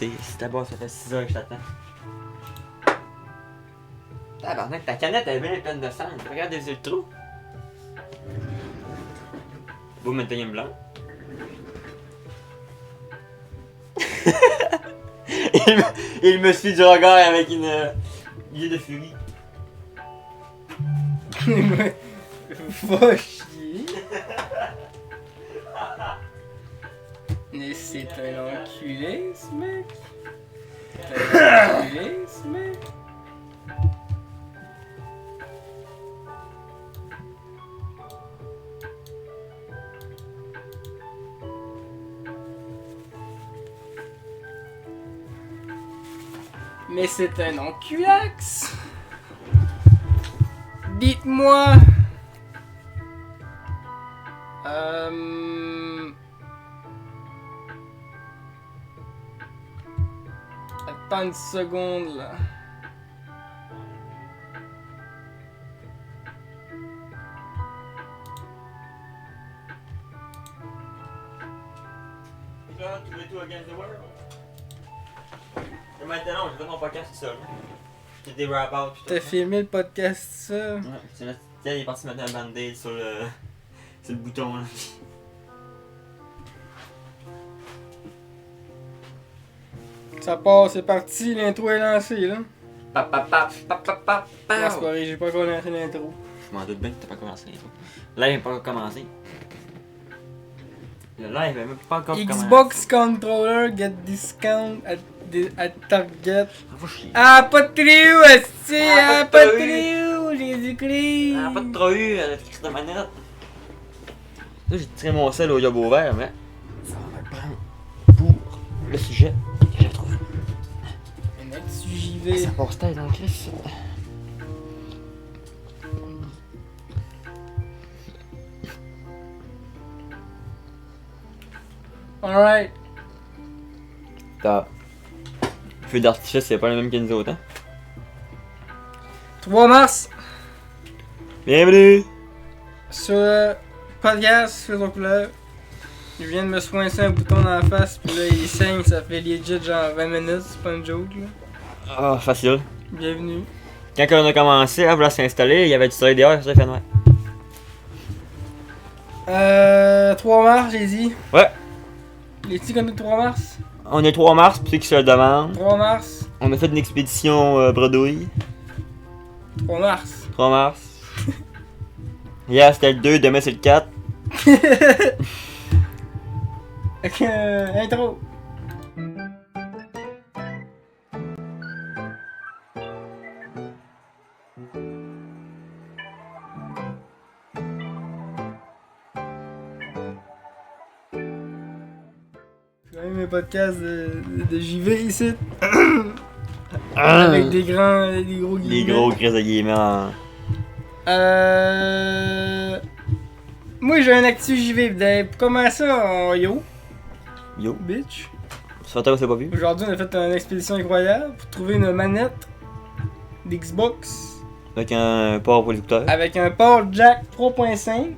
C'est d'abord, ça fait 6 heures que je t'attends. Tabarnak, ta canette elle est bien pleine de sang. Regarde des ultras. Beau maintenant blanc. il me suit du regard avec une idée de furie. Va chier. Mais c'est un enculé, ce mec. C'est un enculé, ce mec. Mais c'est un enculax. Dites-moi. Attends une seconde là. Tu veux tout against the world? Et maintenant, je fais mon podcast tout seul. J'ai des rap-outs pis tout. T'as filmé le podcast, ça? Ouais, c'est notre... Tiens, il est parti mettre un band-aid sur le bouton là. Ça part, c'est parti, l'intro est lancée là. Pap. Ah, c'est pas vrai, j'ai pas commencé l'intro. Je m'en doute bien que t'as pas commencé. Le live n'est pas encore commencé. Le live n'est même pas encore commencé. Xbox controller get discount at Target. Ah, va chier. Ah, pas de trio, esti! Ah, Ah, pas pas de de trio, Jésus-Christ! Ah, pas de trop eu, la crise de manette. Là, j'ai tiré mon sel au yob vert, mais ça va me prendre pour le sujet que j'ai trouvé. Un actu JV. Ça passe tête dans le crise. Alright. T'as. Le feu d'artifice, c'est pas le même que nous autres, hein? 3 mars, Bienvenue! sur le podcast Feu aux couleurs. Je viens de me soincer un bouton dans la face, pis là il saigne, ça fait legit genre 20 minutes, c'est pas une joke là. Ah, facile. Bienvenue. Quand on a commencé à vouloir s'installer, il y avait du soleil dehors, ça fait noir. 3 mars, j'ai dit. Ouais. Les petits comme le 3 mars? On est 3 mars, pour ceux qui se le demandent. 3 mars. On a fait une expédition bredouille. 3 mars. 3 mars. Hier c'était le 2, demain c'est le 4. Intro. J'ai même un podcast de JV ici. Avec des gros guillemets. Les gros crises de guillemets en... Moi j'ai un actu JV. Pour commencer en yo, Yo. bitch. Ça fait c'est pas vu? Aujourd'hui on a fait une expédition incroyable pour trouver une manette d'Xbox Avec un port pour l'écouteur. avec un port jack 3.5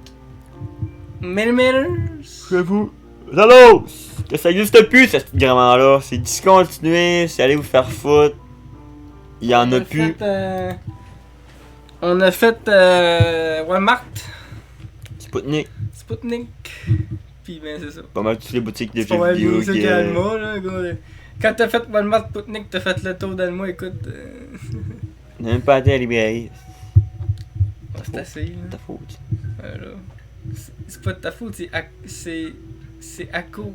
mm. C'est fou. Zalos! Que ça existe plus ce petit grammaire là. C'est discontinué, c'est aller vous faire foutre. Il y en a plus. On a fait Walmart, Sputnik. Sputnik, pis ben c'est ça. Pas mal toutes les boutiques de C'est pas jeux mal vidéo. mieux ça qui, qu'Alma là, gars. Quand t'as fait Walmart, Sputnik, t'as fait le tour d'Alma, écoute. On a même pas été à la librairie. C'est assez là. Ta faute. Voilà. C'est pas de ta faute, c'est à cause.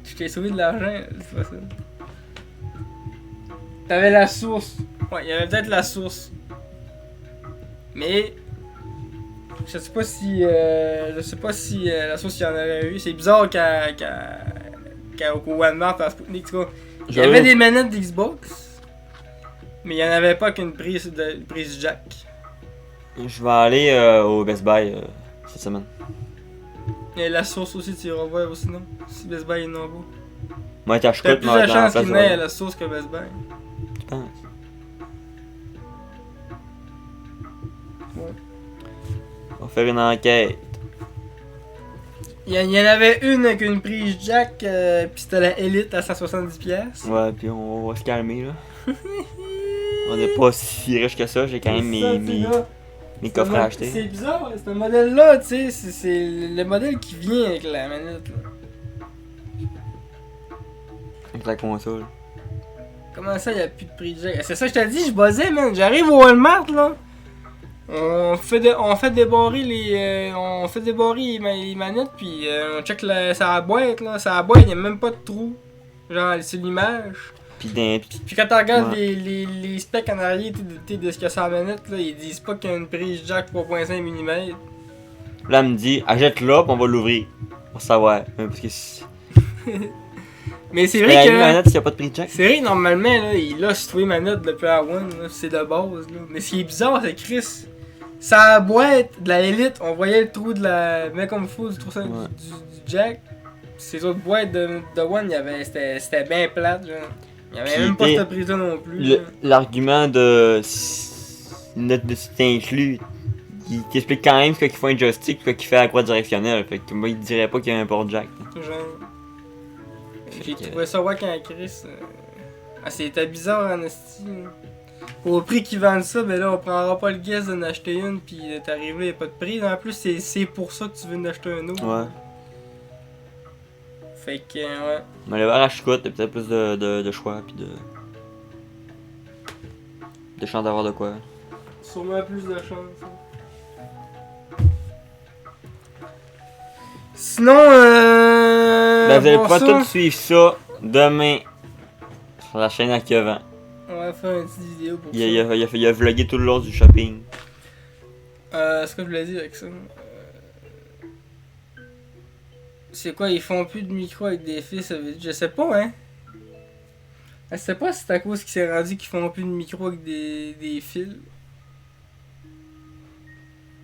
Je t'ai sauvé de l'argent, c'est pas ça. T'avais la source. Ouais, il y avait peut-être la source. Mais je sais pas si la source il y en aurait eu. C'est bizarre qu'au Walmart à Sputnik, tu vois. Il y avait des manettes d'Xbox, mais il y en avait pas qu'une prise jack. Je vais aller au Best Buy cette semaine. Et la source aussi, tu iras voir aussi, non? Si Best Buy est non beau. Moi, T'as t'achètes plus de chance qu'il n'ait à là. la source que Best Buy. Tu penses? Ouais. On va faire une enquête. Il y en avait une avec une prise jack, pis c'était la Elite à 170$. Ouais, puis on va se calmer là. On n'est pas si riche que ça, j'ai quand même mes coffres à acheter. C'est bizarre, c'est un modèle là, tu sais, c'est le modèle qui vient avec la manette là. Avec la console. Comment ça, y'a plus de prise jack? C'est ça que je t'ai dit, je buzzais, man. J'arrive au Walmart là. On fait débarrer les manettes, puis on check sa boîte là. Sa boîte, y'a même pas de trou. Genre, c'est l'image. Puis quand tu regardes les specs en arrière de ce que c'est la manette, là, ils disent pas qu'il y a une prise jack 3.5 mm. Là, elle me dit, achète-la, pis on va l'ouvrir. Pour savoir. Parce que mais c'est vrai que. Manette, s'il y a pas de prise jack. C'est vrai, normalement, là, il a situé manette depuis la One, c'est de base. Là. Mais ce qui est bizarre, c'est Chris. Sa boîte de la Elite, on voyait le trou de la. Mais comme il faut, du trou du jack. Ces autres boîtes de One, c'était bien plate, genre. Il y avait même pas cette prise-là non plus. L'argument de notre décité inclus, il t'explique quand même ce qu'il faut un joystick et ce qu'il fait à la croix directionnelle. Fait que moi, il dirait pas qu'il y a un port jack. Genre. J'ai trouvé ça wack en Chris. C'était bizarre en esti. Au prix qu'ils vendent ça, ben là, on prendra pas le guess d'en acheter une, pis t'arrives là, y'a pas de prix. En plus, c'est pour ça que tu veux en acheter un autre. Ouais. Fait que, ouais. Mais le verre à chicotte, t'as peut-être plus de choix, pis de chance d'avoir de quoi. Sûrement plus de chance. Sinon, Ben, vous allez pouvoir tout suivre ça demain sur la chaîne à Kevin. On va faire une petite vidéo pour ça. Il a vlogué tout le long du shopping. Ce que je voulais dire avec ça. C'est quoi, ils font plus de micro avec des fils, ça veut dire, je sais pas, hein. Je sais pas si c'est à cause qu'il s'est rendu qu'ils font plus de micro avec des fils.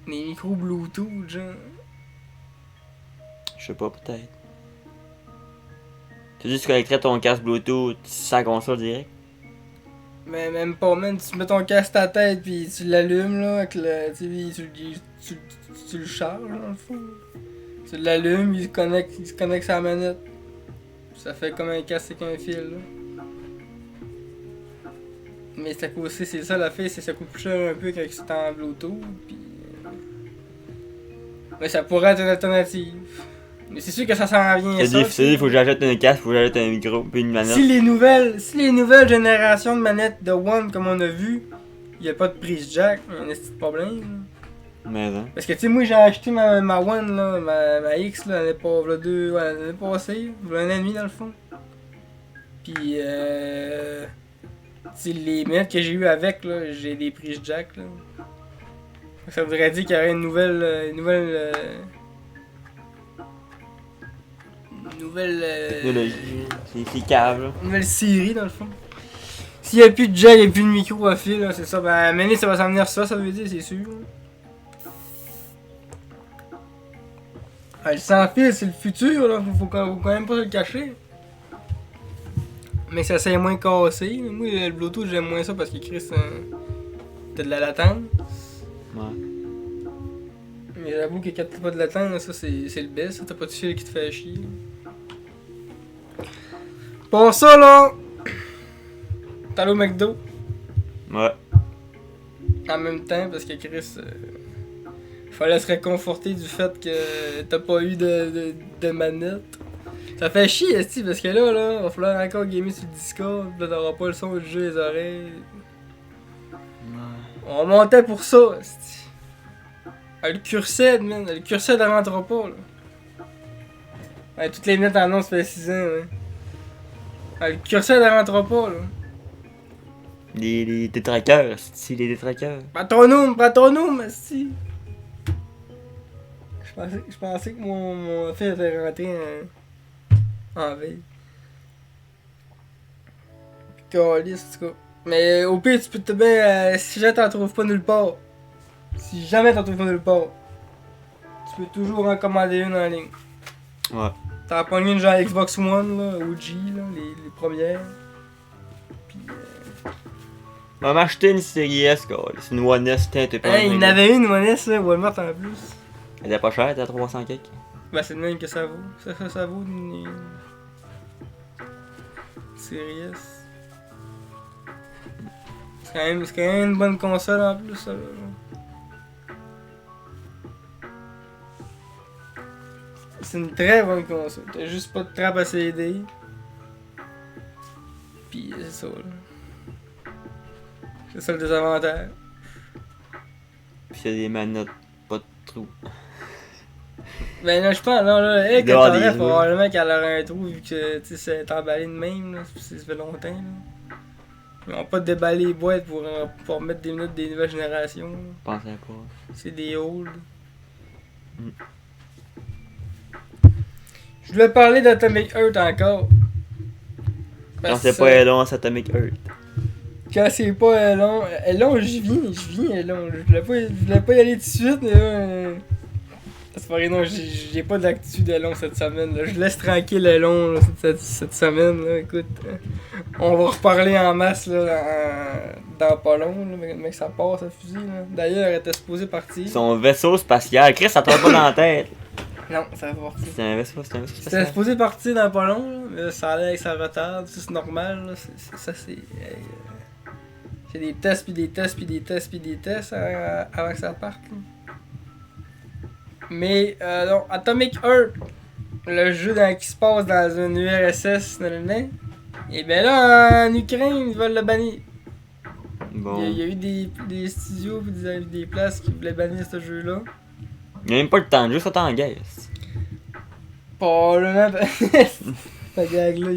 Des micros Bluetooth, genre. Je sais pas, peut-être. Tu dis que tu connecterais ton casque Bluetooth sans console direct? Mais même pas, man. Tu mets ton casque à ta tête pis tu l'allumes, là, avec le. Tu le charges, dans le fond. Tu l'allumes, il se connecte sur la manette. Ça fait comme un casque avec un fil, là. Mais c'est aussi, c'est ça la fille, c'est ça coûte plus cher un peu quand c'est en Bluetooth, pis. Mais ça pourrait être une alternative. Mais c'est sûr que ça s'en vient. C'est dit, faut que j'achète un casque, faut que j'achète un micro, puis une manette. Si les nouvelles générations de manettes de One, comme on a vu, il n'y a pas de prise jack, il y a un petit problème. Mais hein. Parce que tu sais, moi j'ai acheté ma One, là, ma X, là, l'année passée, il y a un an et demi dans le fond. Puis, les manettes que j'ai eu avec, là, j'ai des prises jack, là. Ça voudrait dire qu'il y aurait une nouvelle technologie. C'est cave, là. Une nouvelle série, dans le fond. S'il n'y a plus de jack, il n'y a plus de micro à fil, là, c'est ça. Ben, à ça va s'en venir ça veut dire, c'est sûr. Le sans fil, c'est le futur, là. Faut quand même pas se le cacher. Mais ça c'est moins cassé. Moi, le Bluetooth, j'aime moins ça parce qu'il crée t'as de la latence. Ouais. Mais j'avoue que quand t'as pas de latence, ça c'est le best. T'as pas de fil qui te fait chier. Pour ça, là, t'es allé au McDo. Ouais. En même temps, parce que Chris, fallait se réconforter du fait que t'as pas eu de manette. Ça fait chier, esti, parce que là, va falloir encore gamer sur le Discord, là t'auras pas le son du jeu les oreilles. Ouais. On montait pour ça, esti. Le cursed, man, le cursed elle rentrera pas, là. Ouais, toutes les manettes en non, ça fait 6 ans, ouais. Le cursed elle rentrera pas, là. Les détraqueurs, c'est les détraqueurs. Patronum, esti. Je pensais que mon fils était rentré en veille. Caliste, en tout cas. Mais au pire, tu peux te bien. Si jamais t'en trouves pas nulle part. Si jamais t'en trouves pas nulle part. Tu peux toujours en commander une en ligne. Ouais. T'en prends une genre Xbox One, là, OG, là, les premières. Puis. On va m'acheter une série S, quoi. C'est une One S teintée par Il y en avait une One S, là, Walmart en plus. Elle était pas chère, elle était à 300 quelques. Ben, c'est le même que ça vaut. Ça vaut une Series S. C'est quand même une bonne console en plus, ça. Là. C'est une très bonne console. T'as juste pas de trappe à CD. Pis c'est ça, là. C'est ça le désavantage. Pis y'a des manettes, pas de trou. Ben non, je pense, non, là, elle, Il doit quand y avoir t'aurais, des probablement qu'elle aurait un trou, vu que, tu sais, c'est emballé de même, là, ça fait longtemps, là. Ils ont pas déballé les boîtes pour mettre des minutes des nouvelles générations, là. Je pensais pas. C'est des old. Mm. Je voulais parler d'Atomic Heart encore. Quand c'est pas long, c'est Atomic Heart. Quand c'est pas long, j'y viens long. Je voulais pas y aller tout de suite, mais là, c'est pas vrai, non, j'ai pas d'actu de long cette semaine, là. Je laisse tranquille le long, là, cette semaine, là. Écoute, on va reparler en masse, là, dans pas long, là, mais que ça part, ce fusil, là. D'ailleurs, elle était supposée partir. Son vaisseau spatial. Chris, ça tombe pas dans la tête. Non, ça va partir. C'est un vaisseau C'était spatial. supposé partir dans pas long, là, mais ça allait avec ça retarde, c'est normal, là. C'est des tests, puis des tests, puis des tests, puis des tests avant que ça parte, là. Mais, donc, Atomic Heart, le jeu qui se passe dans une URSS, et ben là, en Ukraine, ils veulent le bannir. Bon. Il y a eu des studios et des places qui voulaient bannir ce jeu-là. Il y a même pas le temps de jouer, ça t'en gueule. Probablement. Ta gag là,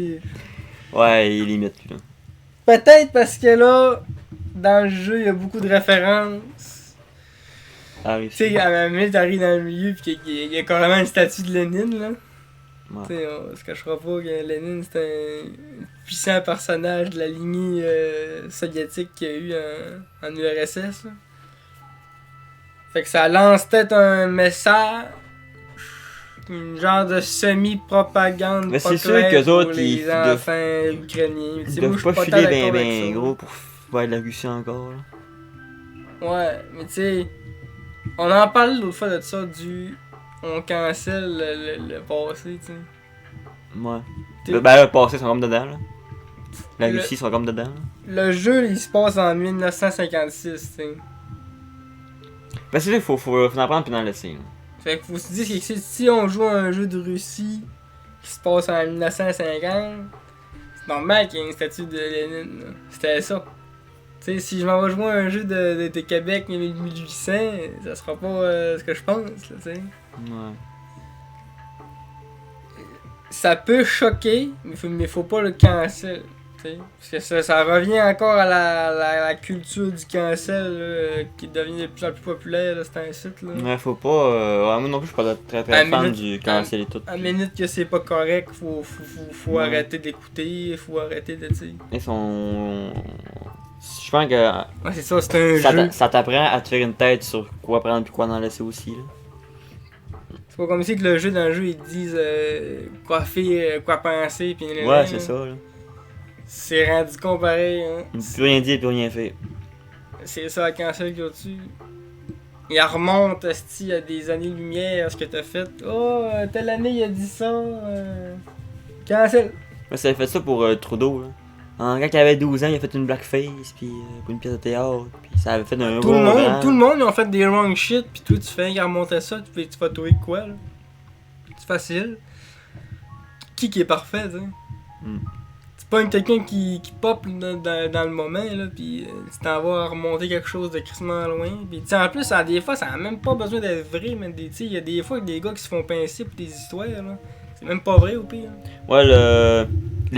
Ouais, il est limite, là. peut-être parce que là, dans le jeu, il y a beaucoup de références. Ah oui. Tu sais, à la minute, t'arrives dans le milieu, pis qu'il y a carrément une statue de Lénine, là. Ouais. Tu sais, on se cachera pas que Lénine, c'est un puissant personnage de la lignée soviétique qu'il y a eu en URSS, là. Fait que ça lance peut-être un message, une genre de semi-propagande. Mais pas c'est sûr claire qu'eux pour autres, les ils enfants ukrainiens. Tu Ils sais, moi, doivent je suis pas tant filer d'accord avec ben ça. gros pour faire de la Russie encore, là. Ouais, mais tu sais, on en parlait l'autre fois de ça, on cancelle le passé, tu sais. Ouais. T'es- Ben, le passé, ils sont comme dedans, là. La Le- Russie, ils sont comme dedans, là. Le jeu, il se passe en 1956, tu sais. Ben, c'est ça, faut en prendre puis en laisser, là. Fait que faut se dire que si on joue à un jeu de Russie qui se passe en 1950, c'est normal qu'il y ait une statue de Lénine, là. C'était ça. Tu sais, si je m'en vais jouer à un jeu de Québec 1800, ça sera pas ce que je pense, là, tu sais. Ouais. Ça peut choquer, mais faut pas le cancel. T'sais. Parce que ça revient encore à la culture du cancel là, qui devient de plus en plus populaire, là, c'est un site. Là. Ouais, faut pas. Ouais, moi non plus, je suis pas très À fan minute- du cancel et tout. À minute que c'est pas correct, faut Ouais. arrêter d'écouter, faut arrêter de. T'sais. Ils sont. Je pense que Ouais, c'est ça, c'est un jeu. ça t'apprend à te faire une tête sur quoi prendre puis quoi en laisser aussi, là. C'est pas comme si que le jeu dans le jeu ils te disent quoi faire, quoi penser, pis Ouais, c'est ça, là. C'est rendu comparé, hein. Plus rien dire, plus rien faire. C'est ça, la cancel culture. Il remonte esti, à des années-lumière ce que t'as fait. Oh, telle année il a dit ça. Cancel. Ouais, ça a fait ça pour Trudeau, là. Quand il avait 12 ans, il a fait une blackface, puis pour une pièce de théâtre, puis ça avait fait un Tout le monde, ils ont fait des wrong shit, pis toi tu fais qu'il remontait ça, tu vas trouver de quoi, là. C'est facile. Qui est parfait, tu sais. Mm. C'est pas quelqu'un qui pop dans le moment, là, pis tu t'en vas remonter quelque chose de crissement loin. Pis tu sais, en plus, des fois, ça a même pas besoin d'être vrai, mais tu sais, il y a des fois que des gars qui se font pincer pour des histoires, là. C'est même pas vrai au pire. Ouais, le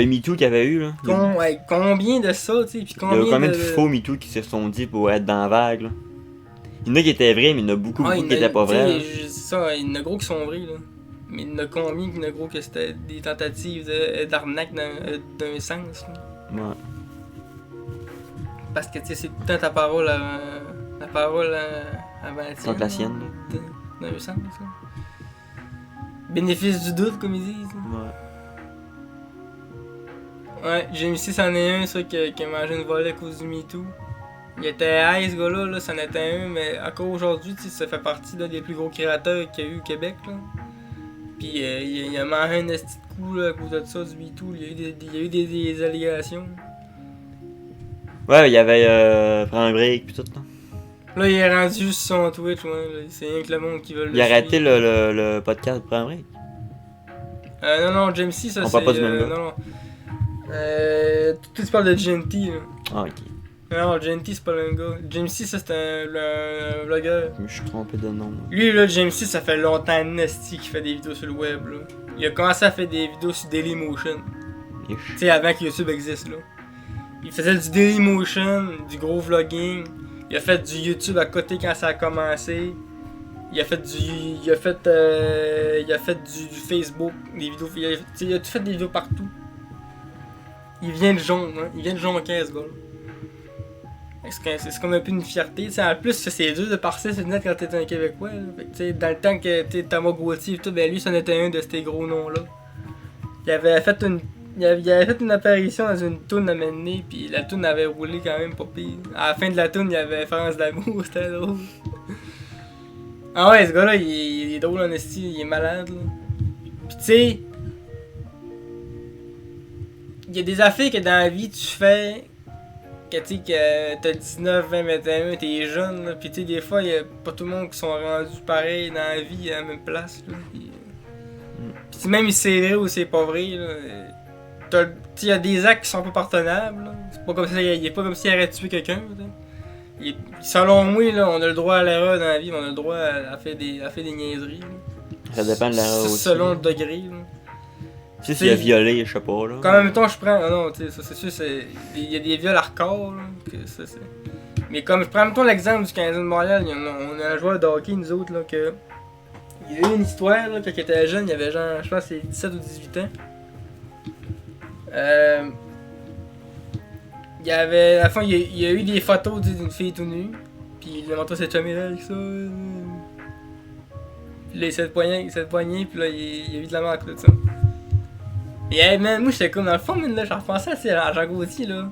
MeToo qu'il y avait eu, là. Ouais, combien de ça, tu sais, pis Il y a combien combien de faux MeToo qui se sont dit pour être dans la vague, là. Il y en a qui étaient vrais, mais il y en a beaucoup qui étaient pas vrais. C'est ça, il y en a gros qui sont vrais, là. Mais il y en a combien qui gros que c'était des tentatives d'arnaque d'un sens, là. Ouais. Parce que tu sais, c'est tout le temps ta parole avant la tienne. Contre la sienne, là. D'un sens, ça. Bénéfice du doute, comme ils disent. Ouais, Jamie C, c'en est un, ça, qui a mangé une volée à cause du MeToo. Il était high, ce gars-là, là, c'en était un, mais encore aujourd'hui, tu sais, ça fait partie d'un des plus gros créateurs qu'il y a eu au Québec, là. Puis il a mangé un esti de coup là, à cause de ça, du MeToo. Il y a eu des allégations. Ouais, il y avait Prends un break pis tout, là. Là, il est rendu juste sur son Twitch, ouais. Là. C'est rien que le monde qui veut le Il a arrêté suivre. le podcast Prends un break. Non, James C, ça On c'est. parle pas du même gars. Non. Tu parles de GNT, là. Ah, ok. Non, GNT, c'est pas le même gars. James C, ça c'est un vlogueur. Je me suis trompé de nom. Lui, là, James C, ça fait longtemps Nasty qu'il fait des vidéos sur le web, là. Il a commencé à faire des vidéos sur Dailymotion. Tu sais, avant que YouTube existe, là. Il faisait du Dailymotion, du gros vlogging. Il a fait du YouTube à côté quand ça a commencé. Il a fait du Facebook, des vidéos. Il a tout fait des vidéos partout. Il vient de Jonc, hein. Il vient de Jonquière, ce gars-là. C'est comme un peu une fierté. T'sais, en plus, c'est dur de partir sur le net quand t'es un Québécois. Fait que, dans le temps que Thomas Gauthier et tout, ben lui, c'en était un de ces gros noms-là. Il avait fait une apparition dans une toune à mener, puis la toune avait roulé quand même pas pire. À la fin de la toune, il y avait France d'amour, c'était drôle. Ah ouais, ce gars-là, il est drôle en esti, il est malade, là. Pis tu sais, il y a des affaires que dans la vie tu fais, que tu sais, que t'as 19, 20, 21, t'es jeune, là. Pis tu sais, des fois, il y a pas tout le monde qui sont rendus pareil dans la vie à la même place, là. Pis même si c'est vrai ou c'est pas vrai, là. Il y a des actes qui sont pas pardonnables. C'est pas comme ça, il est pas comme s'il aurait tué quelqu'un. Selon moi, là, on a le droit à l'erreur dans la vie, mais on a le droit à faire des niaiseries. Là. Ça dépend de l'erreur aussi. Selon le degré. Là. Tu sais, s'il a violé, je sais pas. Là. Quand même temps, je prends. Non, tu sais, ça c'est sûr, il y a des viols hardcore. Là, que ça, mais comme je prends en même temps l'exemple du Canadien de Montréal, on a un joueur de hockey, nous autres, là, que. Il y a eu une histoire, là, quand il était jeune, il avait genre, je pense, c'est 17 ou 18 ans. Il y avait, à la fin, il y a eu des photos d'une fille tout nue, puis il a montré cette chumée avec ça. Puis là, il s'est poigné, puis là, il y a eu de la marque de ça. Et hey, man, moi j'étais comme dans le fond, man, là, j'en repensais à Jean Gauthier, là.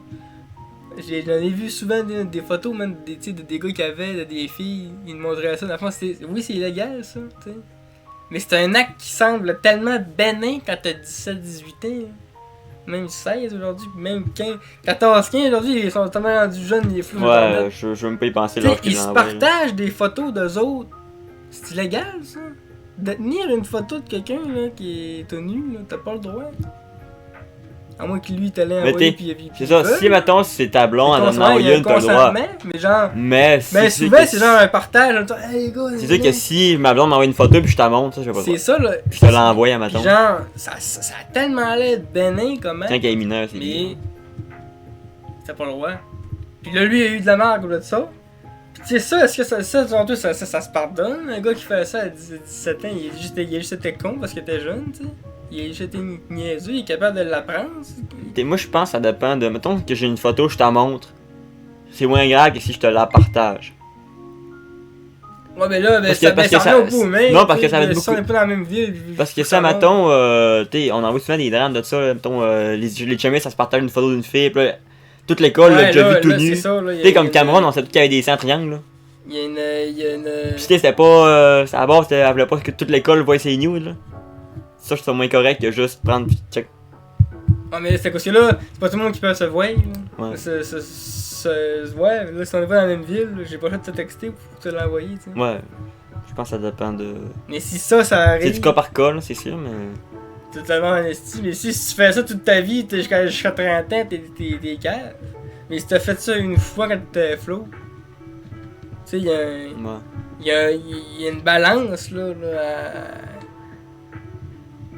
J'en ai vu souvent des photos, man, des gars qui avaient, des filles, ils me montraient ça. Dans le fond, oui, c'est illégal, ça, tu sais. Mais c'est un acte qui semble tellement bénin quand t'as 17-18 ans. Même 16 aujourd'hui, même 15, 14-15 aujourd'hui, ils sont tellement rendus jeunes, les flous. Ouais, je veux même pas y penser là. Ils se partagent des photos d'eux autres. C'est illégal, ça. De tenir une photo de quelqu'un là qui est tout nu, là, t'as pas le droit. À moins que lui t'allait envoyer puis c'est ça, si mettons c'est ta blonde, elle en a envoyé une, t'as le droit. Mais genre. Mais souvent c'est genre un partage, genre, hey, gars, c'est sûr que si ma blonde m'envoie une photo puis je t'en montre, ça je vais pas le c'est ça là. Je te l'envoie à ma tante. Genre, ça a tellement l'air bénin comment. Tiens qu'elle est mineure, c'est mais bien. t'as pas le droit. Puis là lui il a eu de la marque de ça. Puis tu sais ça, est-ce que ça se pardonne? Un gars qui fait ça à 17 ans, il a juste été con parce qu'il était jeune, tu sais. Il a juste été niaiseux, il est capable de l'apprendre. Moi je pense que ça dépend de. Mettons que j'ai une photo, je t'en montre. C'est moins grave que si je te la partage. Ouais, mais là, parce que ça au bout, mais. Non, parce que ça va être beaucoup. Si on n'est pas dans la même ville. Parce que ça, mettons, on envoie souvent des drames de ça, là, mettons, les chemins, ça se partage une photo d'une fille, pis là, toute l'école l'a déjà vu tout nu. Tu sais, comme Cameron, on sait qu'il y avait des seins triangles, là. Il y a une. Pis c'était pas. À la base, elle voulait pas que toute l'école voie ses nudes, là. Ça, je trouve moins correct que juste prendre pis check. Ah, mais c'est parce que là, c'est pas tout le monde qui peut se voir, là. Ouais. Ouais, là, si on est pas dans la même ville, j'ai pas le choix de te texter pour te l'envoyer, tu sais. Ouais. Je pense que ça dépend de. Mais si ça arrive. C'est du cas par cas, là, c'est sûr, mais. Totalement honesty. Mais si tu fais ça toute ta vie, jusqu'à 30 ans, t'es cave. Mais si t'as fait ça une fois quand t'étais flow, tu sais, il y a une balance, là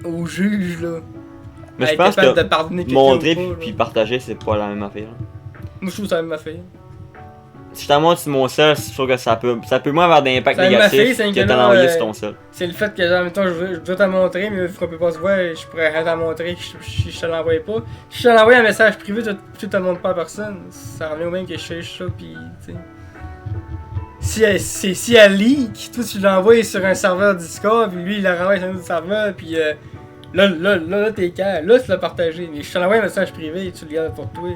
au juge, là. Mais je pense que montrer puis partager, c'est pas la même affaire. Moi, je trouve que c'est la même affaire. Si je t'en montre sur mon seul, je trouve que ça peut moins avoir d'impact négatif que t'en envoyer sur ton seul. C'est le fait que, genre, mettons, je dois t'en montrer, mais vu qu'on peut pas se voir, je pourrais rien t'en montrer si je te l'envoie pas. Si je te l'envoie un message privé, tu te le montres pas à personne. Ça revient au même que je cherche ça, pis, tu sais. Si elle leak, toi tu l'envoies sur un serveur Discord, puis lui il la renvoie sur un autre serveur, puis là t'es calme, là tu l'as partagé. Mais je te l'envoie un message privé, tu le gardes pour toi.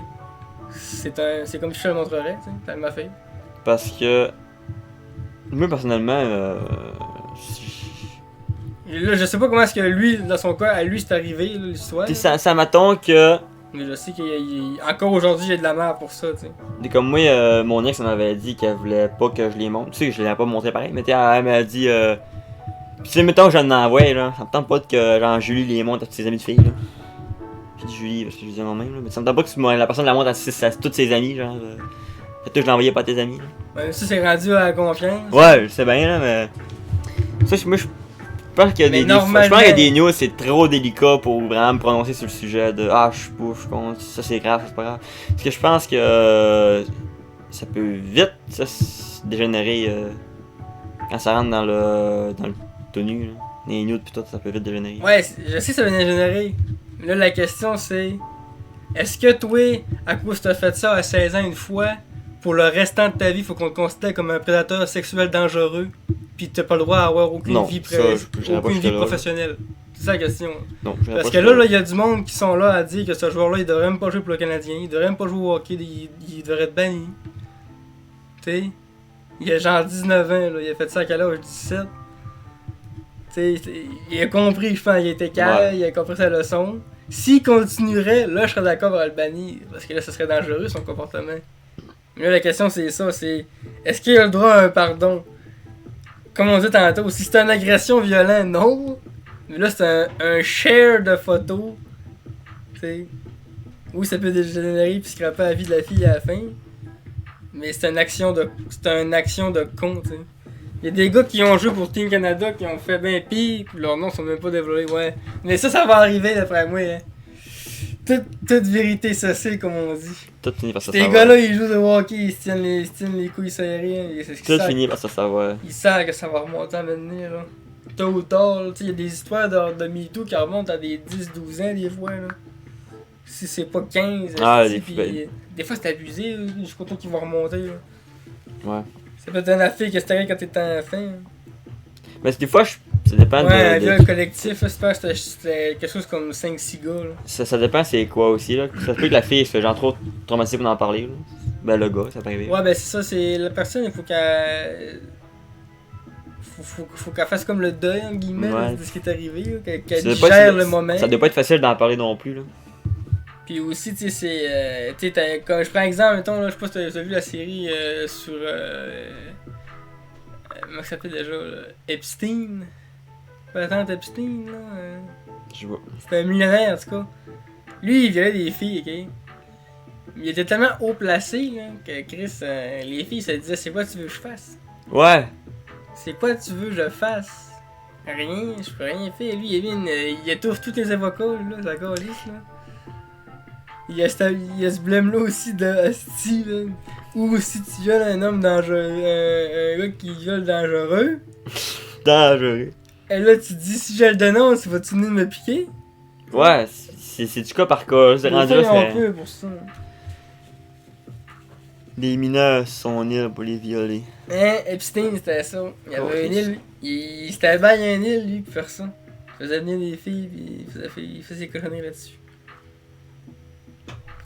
C'est comme si je te le montrerais, tu sais, ça m'a fait. Parce que moi personnellement, Là, je sais pas comment est-ce que lui, dans son cas, à lui, c'est arrivé, là, l'histoire. T'sais, ça m'attend que. Mais je sais qu'encore aujourd'hui, j'ai de la merde pour ça, tu sais. Comme moi, mon ex m'avait dit qu'elle voulait pas que je les montre. Tu sais, je l'ai pas montré pareil, mais elle m'a dit. Tu sais, mettons que j'en envoie, là. Ça me tente pas que genre, Julie les montre à tous ses amis de filles, là. J'ai dit Julie parce que je dis moi-même, là. Mais ça me tente pas que la personne la montre à toutes ses amis, genre. Peut-être que je l'envoyais pas à tes amis, là. Ouais, ça, c'est rendu à la confiance. Ouais, je sais bien, là, mais. Ça, moi, je pense qu'il y a Mais je pense normalement- qu'il y a des news, c'est trop délicat pour vraiment me prononcer sur le sujet de ah, je suis pas, je suis contre, ça c'est grave, c'est pas grave. Parce que je pense que ça peut vite ça, se dégénérer quand ça rentre dans le tenue, là. Les news pis tout, ça peut vite dégénérer. Ouais, je sais que ça va dégénérer. Mais là, la question, c'est... Est-ce que toi, à cause que t'as fait ça à 16 ans une fois, pour le restant de ta vie, faut qu'on te considère comme un prédateur sexuel dangereux, pis t'as pas le droit d'avoir aucune Non, vie, ça, j'irais pas aucune jusque vie là. professionnelle? C'est ça la question. Non, Parce que là, il y a du monde qui sont là à dire que ce joueur-là, il devrait même pas jouer pour le Canadien, il devrait même pas jouer au hockey, il devrait être banni. Tu sais? Il a genre 19 ans, là, il a fait ça à quel âge? 17? Tu sais, il a compris, je pense, il était calme, il a compris sa leçon. S'il continuerait, là, je serais d'accord à le bannir, parce que là, ce serait dangereux, son comportement. Mais là, la question, c'est ça, c'est... Est-ce qu'il a le droit à un pardon? Comme on dit tantôt, si c'est une agression violente, non. Mais là, c'est un share de photos. Tu sais. Oui, ça peut dégénérer puis scraper la vie de la fille à la fin. Mais c'est une action de con, tu sais. Il y a des gars qui ont joué pour Team Canada qui ont fait bien pire, puis leurs noms sont même pas développés, ouais. Mais ça va arriver d'après moi, hein. Toute vérité sociale, comme on dit. Tout finit par ça. Ces gars-là, ils jouent de hockey, ils se tiennent les couilles serrées. Tout finit par ça, va. Ils savent que ça va remonter à maintenant, là. Tôt ou tard, il y a des histoires de MeToo qui remontent à des 10-12 ans, des fois, là. Si c'est pas 15, des fois c'est abusé, je suis content qu'ils vont remonter, là. Ouais. Ça peut être une affaire que c'était quand t'étais enfant. Mais des fois, ça dépend un viol collectif, là, c'était quelque chose comme 5-6 gars, là. Ça dépend c'est quoi aussi, là. Ça se peut que la fille se fait genre trop traumatisée pour en parler, là. Ben le gars, ça peut arriver. Ouais, ben c'est ça, c'est la personne, il faut qu'elle... Faut qu'elle fasse comme le deuil, en guillemets, de ce qui est arrivé, là, qu'elle digère le moment. Ça doit pas être facile d'en parler non plus, là. Puis aussi, tu sais, c'est... quand je prends un exemple, mettons, là, je sais pas si t'as vu la série sur... comment ça s'appelle déjà, là? Epstein. Pas tant Epstein, là. Je vois. C'était un millionnaire, en tout cas. Lui, il violait des filles, ok? Il était tellement haut placé, là, que Chris, les filles se disaient, c'est quoi tu veux que je fasse? Ouais. C'est quoi tu veux que je fasse? Rien, je peux rien faire. Lui, il étouffe tous les avocats, là, la calisse, là. Il y a ce blême-là aussi de hostie, là. Ou si tu violes un homme dangereux, un gars qui viole dangereux. Dangereux. Et là, tu te dis, si je le dénonce, vas-tu venir me piquer? Ouais, c'est du cas par cas. C'est rendu là, c'est... pour ça. Les mineurs sont nils pour les violer. Hein, Epstein, c'était ça. Il y avait une île, il s'était baillé à une île, lui, pour faire ça. Il faisait venir des filles, puis il faisait des cochonneries là-dessus.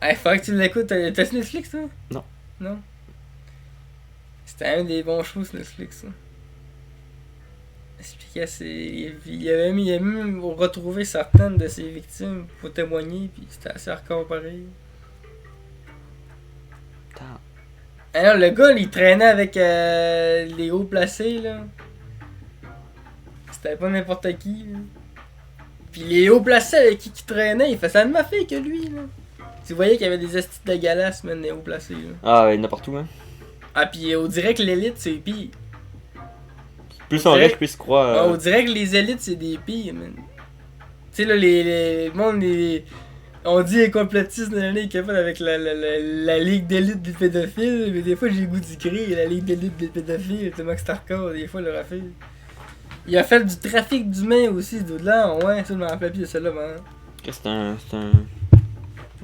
Hey, faudrait que tu l'écoutes. T'as sur Netflix, toi? Non. Non? C'était un des bons shows sur Netflix, ça. Expliquait, il avait même retrouvé certaines de ses victimes pour témoigner, puis c'était assez hardcore pareil. Alors, le gars, il traînait avec les hauts placés, là. C'était pas n'importe qui, là. Puis les hauts placés avec qui il traînait, il faisait la même affaire que lui, là. Tu voyais qu'il y avait des estis de galas, man, les hauts placés, là. Ah, ouais, n'importe où, hein. Ah, pis on dirait que l'élite, c'est pire. Plus on reste, plus se croit. On dirait que les élites, c'est des pires, man. Tu sais, là, le monde, on dit les complotistes de l'année qui est fait avec la ligue d'élite des pédophiles, mais des fois j'ai le goût d'y crier, la ligue d'élite des pédophiles, c'est Max Starkor, des fois le Raphaël. Il a fait du trafic d'humains aussi, de là, ouais, ça je me rappelle plus de celle-là, man. C'est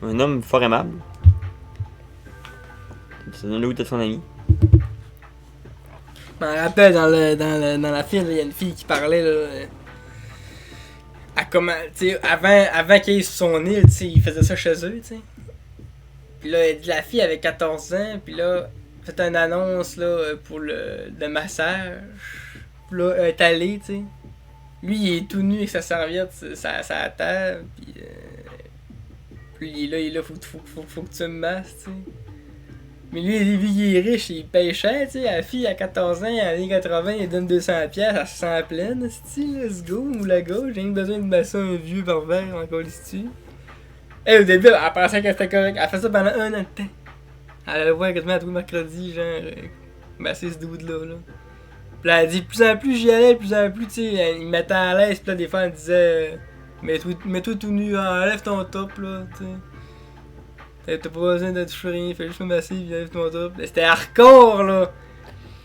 un homme fort aimable. C'est un autre de son ami. Je me rappelle dans la film, il y a une fille qui parlait là. À comment, tu sais, avant qu'il ait sur son île, tu sais, il faisait ça chez eux, tu sais. Puis là, la fille avait 14 ans, puis là, fait une annonce là pour le massage. Puis là, elle est allée, tu sais. Lui, il est tout nu avec sa serviette, ça table, pis puis il est là, faut que tu me masses, tu sais. Mais lui, il est riche, il pêchait, tu sais. La fille, à 14 ans, en années 80, il donne 200$, elle se sent pleine, style, let's go, ou la gauche, j'ai besoin de masser un vieux pervers en colistu. Au début, elle pensait que c'était correct, elle fait ça pendant 1 an de temps. Elle allait le voir quasiment tous les mercredis, genre, masser ce dude-là, là. Puis là, elle dit, plus en plus j'y allais, plus en plus, tu sais, il me mettait à l'aise, pis là, des fois, elle disait, mets-toi tout nu, enlève ton top, là, tu sais. T'as pas besoin de toucher rien, fais juste me masser, pis enlève ton top. C'était hardcore, là.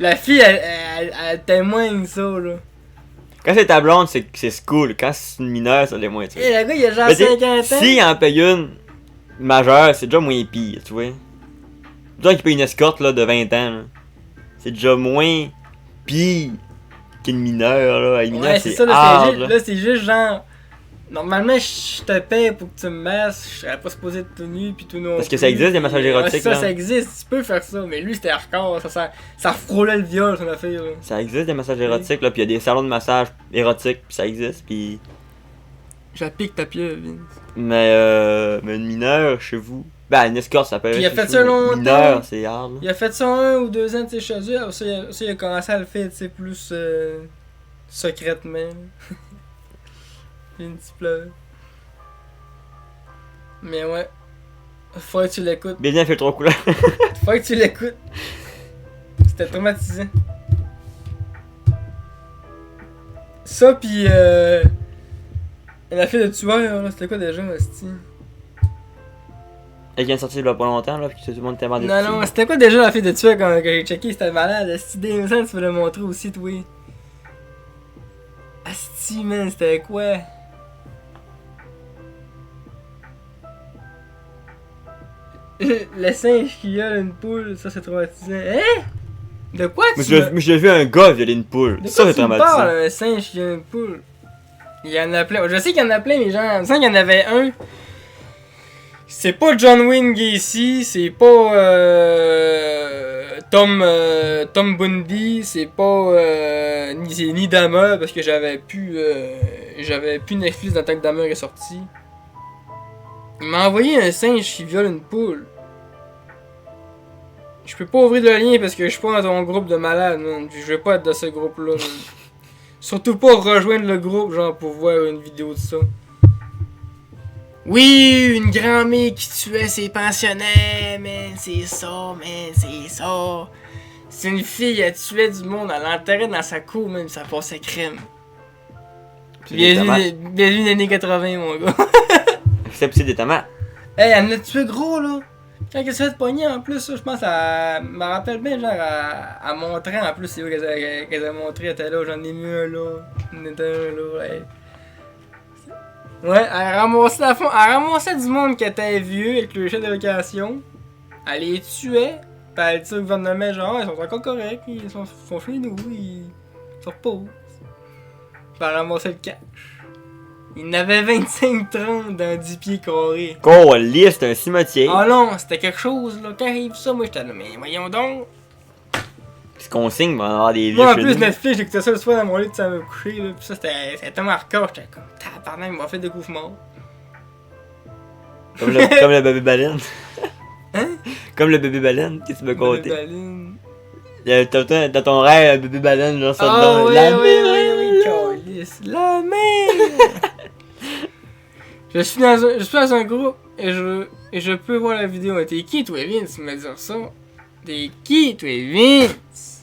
La fille, elle témoigne ça, là. Quand c'est ta blonde, c'est cool. Quand c'est une mineure, ça l'est moins, tu vois. Et le gars, il a genre 50 ans. Si il en paye une majeure, c'est déjà moins pire, tu vois. Toi qui paye une escorte, là, de 20 ans, là. C'est déjà moins pire qu'une mineure, là. Une mineure, Ouais, c'est ça, hard, là, c'est juste genre. Normalement, je te paye pour que tu me masses, je serais pas supposé être tout nu pis tout non. Parce que ça existe, des massages érotiques, ça, là. ça existe, tu peux faire ça, mais lui c'était hardcore, ça frôlait le viol, son affaire. Là. Ça existe, des massages érotiques, là, pis y a des salons de massage érotiques, pis ça existe, pis. Je pique ta pieuvre, Vince. Mais une mineure, chez vous. Ben, une escorte, ça peut être. Il a fait ça longtemps. Mineur, c'est hard, là. Il a fait ça 1 ou 2 ans, tu sais, chez eux, après ça, il a commencé à le faire, tu sais, plus secrètement. Vince pleure. Mais ouais. Faut que tu l'écoutes. Bienvenue à Filtre aux couleurs. Faut que tu l'écoutes. C'était traumatisant. Ça pis la fille de tueur, là, c'était quoi déjà, hostie? Elle vient de sortir il y a pas longtemps, là, pis tout le monde était vendé. Non, c'était quoi déjà la fille de tueur quand j'ai checké? C'était malade, hostie. Des tu veux le montrer aussi, toi. Hostie, man, c'était quoi? Le singe qui viole une poule, ça c'est traumatisant. Hein? De quoi tu Mais j'ai vu un gars violer une poule. De Ça, quoi c'est tu me traumatisant. parles, un singe qui viole une poule? Il y en a plein. Je sais qu'il y en a plein, mais genre, il me semble qu'il y en avait un. C'est pas John Wayne Gacy, c'est pas Tom Bundy, c'est pas ni Dahmer parce que j'avais plus Netflix dans le temps que Dahmer est sorti. Il m'a envoyé un singe qui viole une poule. Je peux pas ouvrir le lien parce que je suis pas dans ton groupe de malades, man. Je veux pas être dans ce groupe-là, man. Surtout pas rejoindre le groupe, genre, pour voir une vidéo de ça. Oui, une grand-mère qui tuait ses pensionnaires, man. C'est ça, man. C'est ça. C'est une fille, elle tuait du monde, elle l'enterrait dans sa cour, même, ça passait crème. Bienvenue dans les années 80, mon gars. C'est petit des tomates. Hey, elle en a tué gros, là. Quand elle s'est fait pogner, en plus, je pense, elle me rappelle bien, genre, elle montrait, en plus, c'est vrai qu'elle a montré, elle était là, j'en ai mis un là, j'en était un là, ouais. Ouais, elle ramassait du monde qui était vieux avec le chef de location. Elle les tuait, pis elle dit au gouvernement, genre, ils sont encore corrects, ils sont chez nous, ils sont pauvres. Pis elle ramassait le cash. Il n'avait 25-30 dans 10 pieds carrés. Oh, liste, un cimetière. Ah non, c'était quelque chose, là. Quand il vu ça, moi j'étais là, mais voyons donc. Ce qu'on signe, on va avoir des vieux. Moi en chez plus, nous. Netflix, j'écoutais ça le soir dans mon lit, ça me coucher, là. Pis ça, c'était tellement hardcore, j'étais comme, tabarnak, il m'a fait des coups morts. Comme le bébé baleine. Hein? Comme le bébé baleine, qu'est-ce que tu me compter? Baleine. T'as ton rêve, bébé baleine, genre ça Ah dedans. oui, La oui, mer. oui, câlisse. La mer! Je suis dans un groupe et je peux voir la vidéo. Mais t'es qui, toi, Vince, me dire ça? T'es qui, toi, Vince?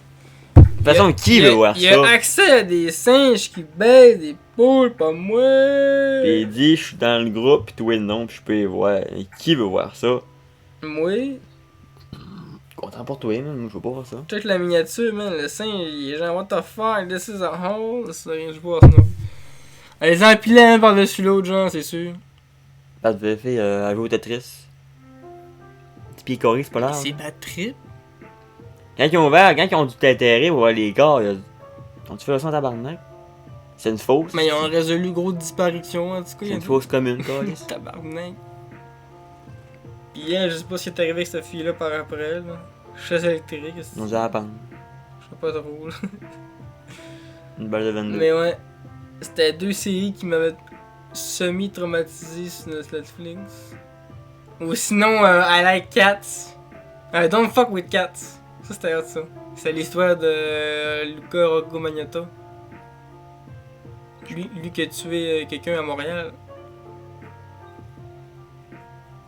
De toute façon, qui veut voir Il y a ça? accès à des singes qui baissent des poules, pas moi. Pis il dit, je suis dans le groupe, pis toi non, pis je peux les voir. Et qui veut voir ça? Moi, Content pour toi, man, moi je veux pas voir ça. check la miniature, man. Le singe, il est genre, what the fuck, this is a hole. C'est rien, je vois ça. Elle les empilait un par-dessus l'autre, genre, c'est sûr. Pat VF, à jouer au Tetris. Petit pied carré, c'est pas là. C'est pas trip. Quand ils ont dû t'intéresser pour voir les gars, ont-tu fait ça en tabarnak? C'est une fausse. Mais ils ont résolu gros disparition, en tout cas. C'est une fausse commune, quoi. Tabarnak. Pis elle, je sais pas ce qui est arrivé avec cette fille-là par après, là. Chaise électrique, Ils ont dû apprendre. je sais pas trop, là. Une balle de 22. Mais ouais. C'était 2 séries qui m'avaient semi-traumatisé sur Netflix. Ou sinon, I Like Cats. Don't Fuck With Cats. Ça, c'était hot, ça. C'est l'histoire de Luca Rocco Magnotta. Lui qui a tué quelqu'un à Montréal.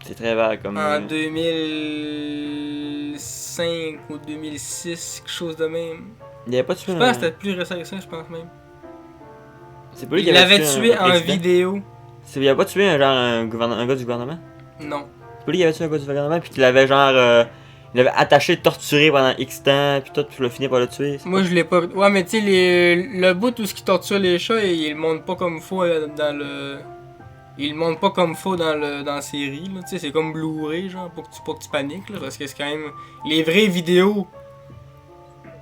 C'est très vague comme. En 2005 ou 2006, quelque chose de même. Il avait pas tué Je pense que c'était plus récent que ça, je pense même. C'est pas lui qui Il l'avait tué un en président? vidéo. Il avait pas tué un gars du gouvernement? Non. C'est pas lui qui avait tué un gars du gouvernement, puis qu'il l'avait il l'avait attaché, torturé pendant X temps, puis tout, puis il a fini par le tuer. Moi je l'ai pas. Ouais, mais tu sais, le bout où ce qui torture les chats, il le montre pas comme faux dans le. Il le montre pas comme faux dans la série, là. Tu sais, c'est comme Blu-ray, genre, pour que tu paniques, là. Parce que c'est quand même. Les vraies vidéos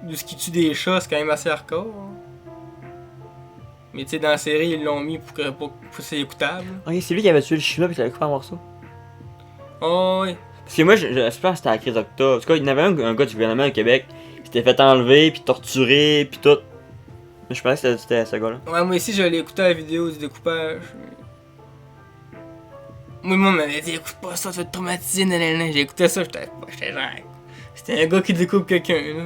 de ce qui tue des chats, c'est quand même assez hardcore. Hein. Mais tu sais, dans la série, ils l'ont mis pour que c'est écoutable. Ok, c'est lui qui avait tué le chinois, puis il l'avait coupé en morceaux. Oh, ouais. Parce que moi, je pense que c'était à la crise d'octobre. En tout cas, il y en avait un gars du gouvernement au Québec qui s'était fait enlever, puis torturer, puis tout. Mais je pensais que c'était ce gars-là. Ouais, moi aussi, je l'ai écouté à la vidéo du découpage. Moi, m'avait dit, écoute pas ça, tu vas te traumatiser, nanana. J'ai écouté ça, j'étais genre. C'était un gars qui découpe quelqu'un, là.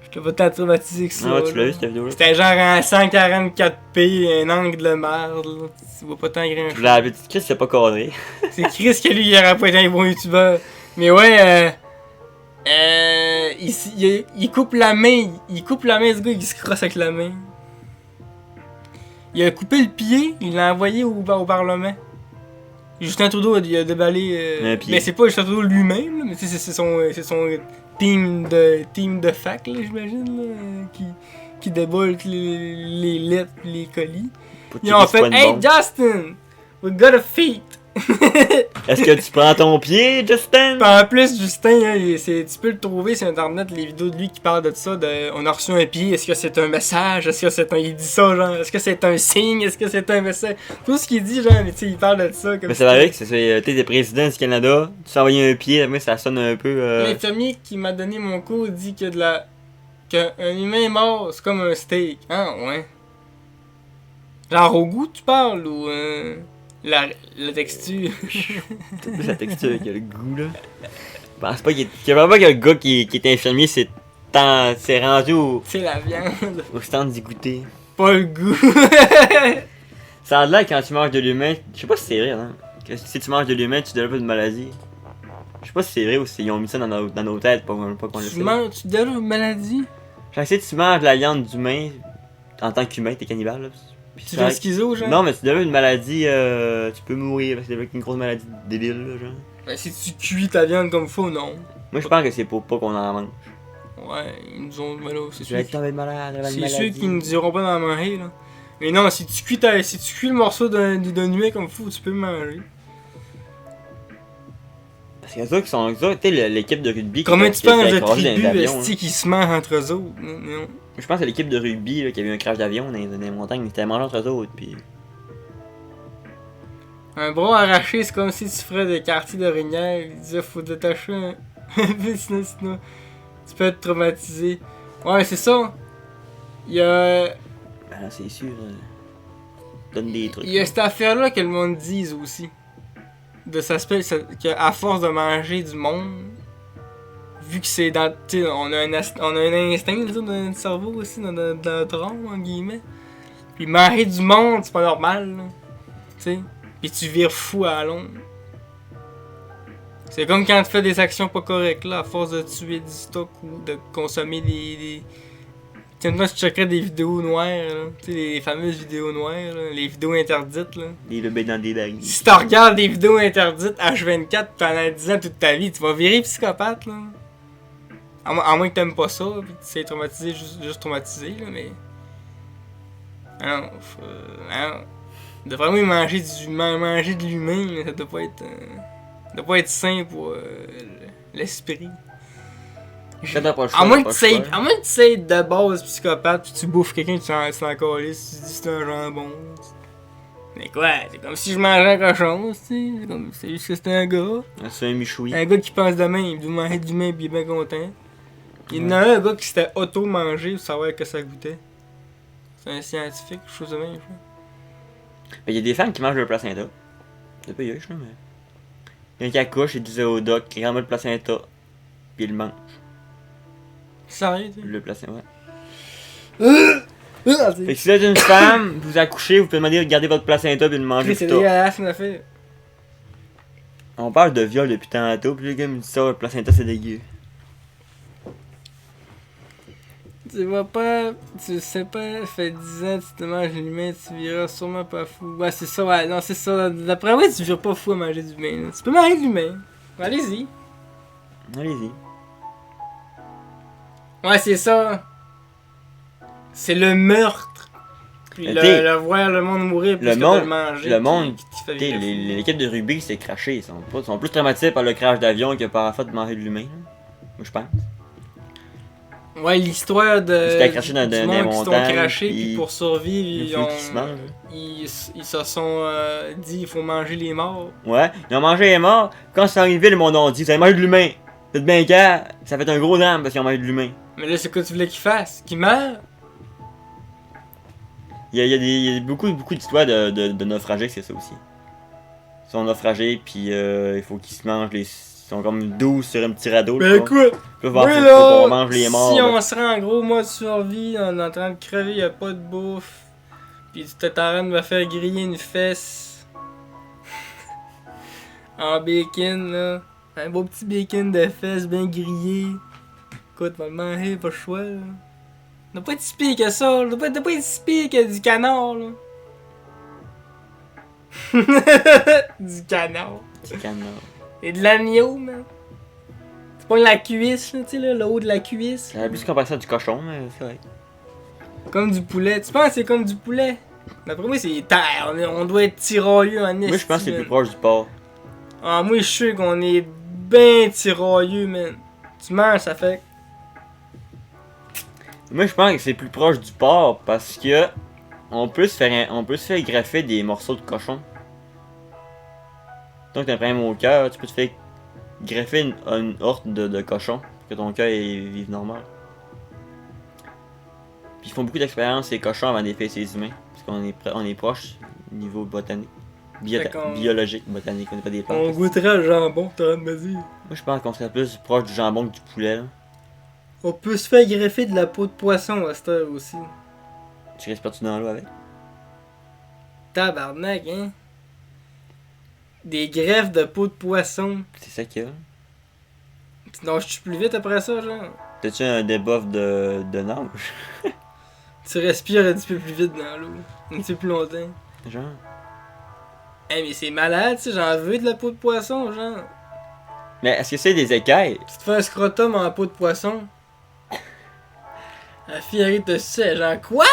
J'étais pas tant traumatisé que ça. Ah ouais, tu l'as vu cette vidéo-là? C'était genre en 144p, un angle de merde, là. Tu vois pas tant grand chose. La petite Chris, c'est pas cadré. C'est Chris que lui, il aurait pas été un bon youtubeur. Mais ouais, il coupe la main. Il coupe la main, ce gars, il se crosse avec la main. Il a coupé le pied, il l'a envoyé au Parlement. Justin Trudeau il a déballé. Un pied. Mais c'est pas Justin Trudeau lui-même, là, mais c'est son team de fac, là, j'imagine, là, qui déballe les lettres, les colis. Ils ont fait, hey Justin, we got a feat. Est-ce que tu prends ton pied, Justin? Puis en plus, Justin, hein, tu peux le trouver sur internet, les vidéos de lui qui parlent de ça, on a reçu un pied, est-ce que c'est un message, est-ce que c'est un... Il dit ça, genre, est-ce que c'est un signe, est-ce que c'est un message, tout ce qu'il dit, genre, mais tu sais, il parle de ça comme. Mais c'est vrai que t'es président du Canada, tu t'es envoyé un pied, mais ça sonne un peu... L'infirmier qui m'a donné mon cours dit que qu'un humain mort, c'est comme un steak. Ah, ouais. Genre au goût, tu parles, ou... La texture. C'est plus la texture que le goût, là. Je pense pas qu'il y a vraiment que le gars qui est infirmier, c'est rendu C'est la viande. au stand d'y goûter. Pas le goût. Ça a l'air quand tu manges de l'humain, je sais pas si c'est vrai, hein. Que si tu manges de l'humain, tu développes une maladie. Je sais pas si c'est vrai ou s'ils ont mis ça dans nos têtes, pas qu'on le sait. Tu développes une maladie? Genre, si tu manges de la viande d'humain, en tant qu'humain, t'es cannibale, là. Tu fais schizo, genre? Non, mais si tu développes une maladie, tu peux mourir parce que tu développes une grosse maladie débile, là, genre. Ben, si tu cuis ta viande comme faut, non. Moi, je pense que c'est pour pas qu'on en mange. Ouais, ils nous ont. Ben là, c'est Je sûr. vais être tombé malade, C'est sûr qu'ils nous diront pas d'en manger, là. Mais non, si tu cuis le morceau d'un humain comme faut, tu peux le manger. Parce qu'il y a ça qui sont. Tu sais, l'équipe de rugby. Combien tu penses de tribus tribus qui se mangent entre eux autres? Non. Je pense que c'est l'équipe de rugby là, qui a eu un crash d'avion dans les montagnes, ils étaient mangés entre eux autres, puis. Un bras arraché, c'est comme si tu ferais des quartiers d'orignal. Il disait faut détacher un peu, sinon tu peux être traumatisé. Ouais, c'est ça. Il y a. Ben, c'est sûr. Donne des trucs. Il y a cette affaire-là que le monde dise aussi. De s'aspect qu'à force de manger du monde, vu que c'est dans. Tu sais, on a un instinct dans notre cerveau aussi, dans notre tronc, en guillemets. Puis manger du monde, c'est pas normal, là. Tu sais. Puis tu vires fou à long. C'est comme quand tu fais des actions pas correctes, là, à force de tuer du stock ou de consommer des... Tu sais, moi, je checkerais des vidéos noires, là. Tu sais, les fameuses vidéos noires, là, les vidéos interdites, là. Des bébés dans des bagues. Si tu regardes des vidéos interdites H24 pendant 10 ans toute ta vie, tu vas virer psychopathe, là. À moins que t'aimes pas ça, pis tu sais traumatisé, juste traumatisé, là, mais... Ah non, de vraiment manger de l'humain, là, ça doit pas être sain pour l'esprit. À moins que tu sais de base psychopathe, pis tu bouffes quelqu'un, tu t'en calisses, tu te dis c'est un jambon. Mais quoi, c'est comme si je mangeais un cochon, tu sais, c'est juste que c'est un gars. C'est un michoui. Un gars qui pense demain, il doit manger de l'humain pis il est bien content. Il y en a un gars qui s'était auto-mangé pour savoir que ça goûtait. C'est un scientifique, chose de même. Ben, y a des femmes qui mangent le placenta. C'est pas yush, là, mais. Il y en a qui accouchent et disent au doc qu'il ramène le placenta. Puis il le mange. Sérieux, tu Le placenta, ouais. sais. Fait que si vous êtes une femme, vous accouchez, vous pouvez demander de garder votre placenta puis de le manger C'est plus tard. dégueulasse, on a fait. On parle de viol depuis tantôt, puis le gars me dit ça, le placenta c'est dégueu. Tu vois pas, tu sais pas, fait 10 ans tu te manges l'humain, tu viras sûrement pas fou. Ouais, c'est ça, ouais, non, c'est ça. D'après moi, tu vires pas fou à manger du humain. Tu peux manger de l'humain. Allez-y. Allez-y. Ouais, c'est ça. C'est le meurtre. Puis T'sais, le voir le monde mourir plus que de le manger. Le monde, qui te fait t'sais, virer fou. l'équipe de rugby s'est crashée. Ils sont plus traumatisés par le crash d'avion que par le fait de manger de l'humain. Là. Moi, je pense. Ouais, l'histoire de. C'était craché dans du des monde qui montagnes, sont crashés, puis puis pour survivre, il faut qu'ils se mangent. ils se sont dit il faut manger les morts. Ouais, ils ont mangé les morts. Quand c'est arrivé, le monde a dit vous avez mangé de l'humain. Faites bien qu'à, ça fait un gros drame parce qu'ils ont mangé de l'humain. Mais là, c'est quoi tu voulais qu'ils fassent? Qu'ils meurent? Il y a beaucoup d'histoires de naufragés, c'est ça aussi. Ils sont naufragés, puis il faut qu'ils se mangent les. Ils sont comme 12 sur un petit radeau. Ben quoi? Puis Oui, faut là, qu'on mange les morts. si là. on se rend en gros mode survie, on est en train de crever, y'a pas de bouffe, pis tu t'es en train de me faire griller une fesse en bacon, là. Un beau petit bacon de fesses bien grillé. Écoute, va le manger, pas le choix, là. T'as pas été si pire que ça, là. T'as pas été si pire que du canard, là. Du canard. Petit canard. Et de l'agneau, man. C'est pas la cuisse, là, tu sais, là, le haut de la cuisse. J'avais plus comparer ça à du cochon, mais c'est vrai. Comme du poulet. Tu penses que c'est comme du poulet? D'après moi, c'est terre. On doit être tirailleux en Moi, je pense que c'est plus proche du porc. Ah, moi, je suis sûr qu'on est ben tirailleux, man. Tu manges, ça fait. Moi, je pense que c'est plus proche du porc parce que on peut se faire greffer des morceaux de cochon. Donc, t'as un problème au cœur, tu peux te faire greffer une horte de cochon pour que ton cœur vive normal. Puis ils font beaucoup d'expériences les cochons avant de les faire ces humains parce qu'on est proche niveau botanique. Biologique, botanique, on n'est pas des plantes. On goûterait le jambon, t'as rien de me dire. Moi, je pense qu'on serait plus proche du jambon que du poulet. Là. On peut se faire greffer de la peau de poisson à cette heure aussi. Tu respires-tu dans l'eau avec? Tabarnak, hein? Des greffes de peau de poisson. C'est ça qu'il y a. Non, je suis plus vite après ça, genre. T'as-tu un debuff de nage? Tu respires un petit peu plus vite dans l'eau. Un petit peu plus longtemps. Genre. Eh mais c'est malade, tu sais, j'en veux de la peau de poisson, genre. Mais est-ce que c'est des écailles? Tu te fais un scrotum en peau de poisson. La fille arrive de ça, genre quoi?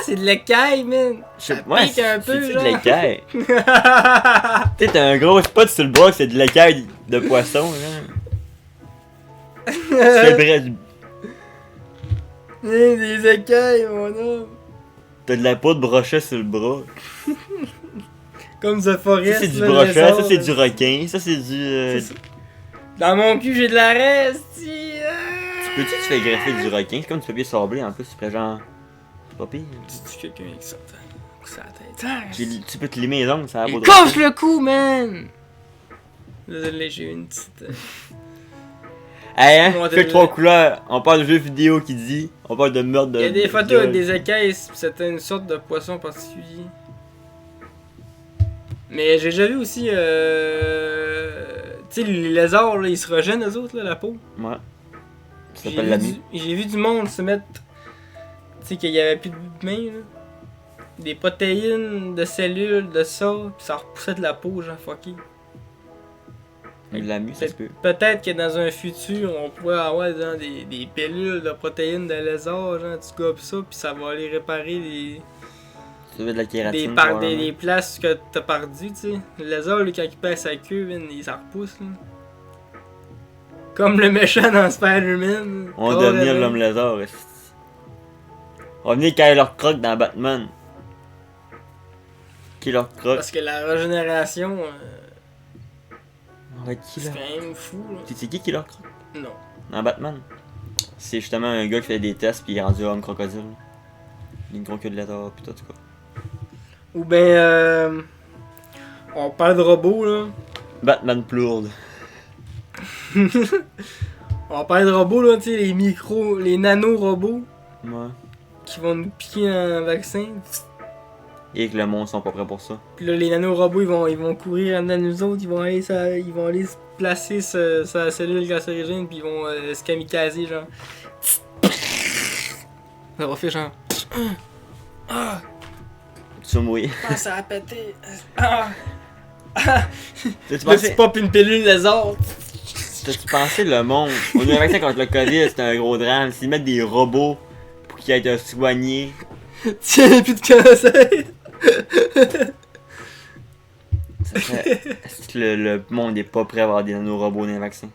C'est de l'écaille, man! Ça pique un peu, c'est genre. de l'écaille. Tu sais, t'as un gros spot sur le bras que c'est de l'écaille de poisson, genre. C'est vrai, Des écailles, mon homme. t'as de la peau de brochet sur le bras. Comme The Forest. Ça, c'est du là, brochet, lézard, ça, c'est là. du requin, ça, c'est du. C'est ça. Dans mon cul, j'ai de la reste. Peux-tu te faire greffer du requin? C'est comme du papier sablé en plus, c'est près genre. C'est pas pire. Dis-tu quelqu'un avec ça? Ça la tête. Tu peux te limer les ongles, ça va Il pas cache le cou, man! Désolé, j'ai eu une petite. Hey, hein? Moi, Fais désolé. 3 couleurs. On parle de jeux vidéo qui dit. On parle de meurtre de. Il y a des photos viol. avec des écailles, c'était une sorte de poisson particulier. Mais j'ai déjà vu aussi. Tu sais, les lézards, là, ils se régènent, eux autres, là, la peau. Ouais. Ça J'ai s'appelle la vu mie. j'ai vu du monde se mettre. Tu sais, qu'il y avait plus de main, là. Des protéines, de cellules, de ça, pis ça repoussait de la peau, genre fucké. La mue, ça se peut. Peut-être que dans un futur, on pourrait avoir genre, des pilules de protéines de lézard, genre tu gobes ça, pis ça va aller réparer Ça veut de la des kératine. probablement. des places que t'as perdues, tu sais. Le lézard, lui, quand il perd sa queue, man, il s'en repousse, là. Comme le méchant dans Spider-Man. On va devenir l'homme lézard. esti. On va venir Killer Croc dans Batman. Killer Croc. Parce que la régénération, On va être qui c'est là? quand même fou, là. Tu sais qui Killer Croc? Non. Dans Batman. C'est justement un gars qui fait des tests puis il est rendu homme crocodile. les gros calculateurs, pis tout, quoi. Ou ben, on parle de robots, là. Batman Plourde. On parle de robots, là, tu sais, les nano-robots Ouais. qui vont nous piquer un vaccin. Et que le monde sont pas prêts pour ça. Puis là, les nanorobots, ils vont courir en dedans de nous autres, ils vont aller se placer sur la cellule cancérigène, puis ils vont se kamikazer, genre. Ça va faire genre. Ah! Tu vas mourir. Ah, ça a pété! Ah! T'as-tu Là, pensé, tu popes une pilule lézard! t'as-tu pensé le monde? On a un vaccin contre le COVID, c'est un gros drame. S'ils mettent des robots pour qu'ils aient soignés. Tiens, plus de cancer! Ça serait... Est-ce que le monde est pas prêt à avoir des nanorobots dans les vaccins?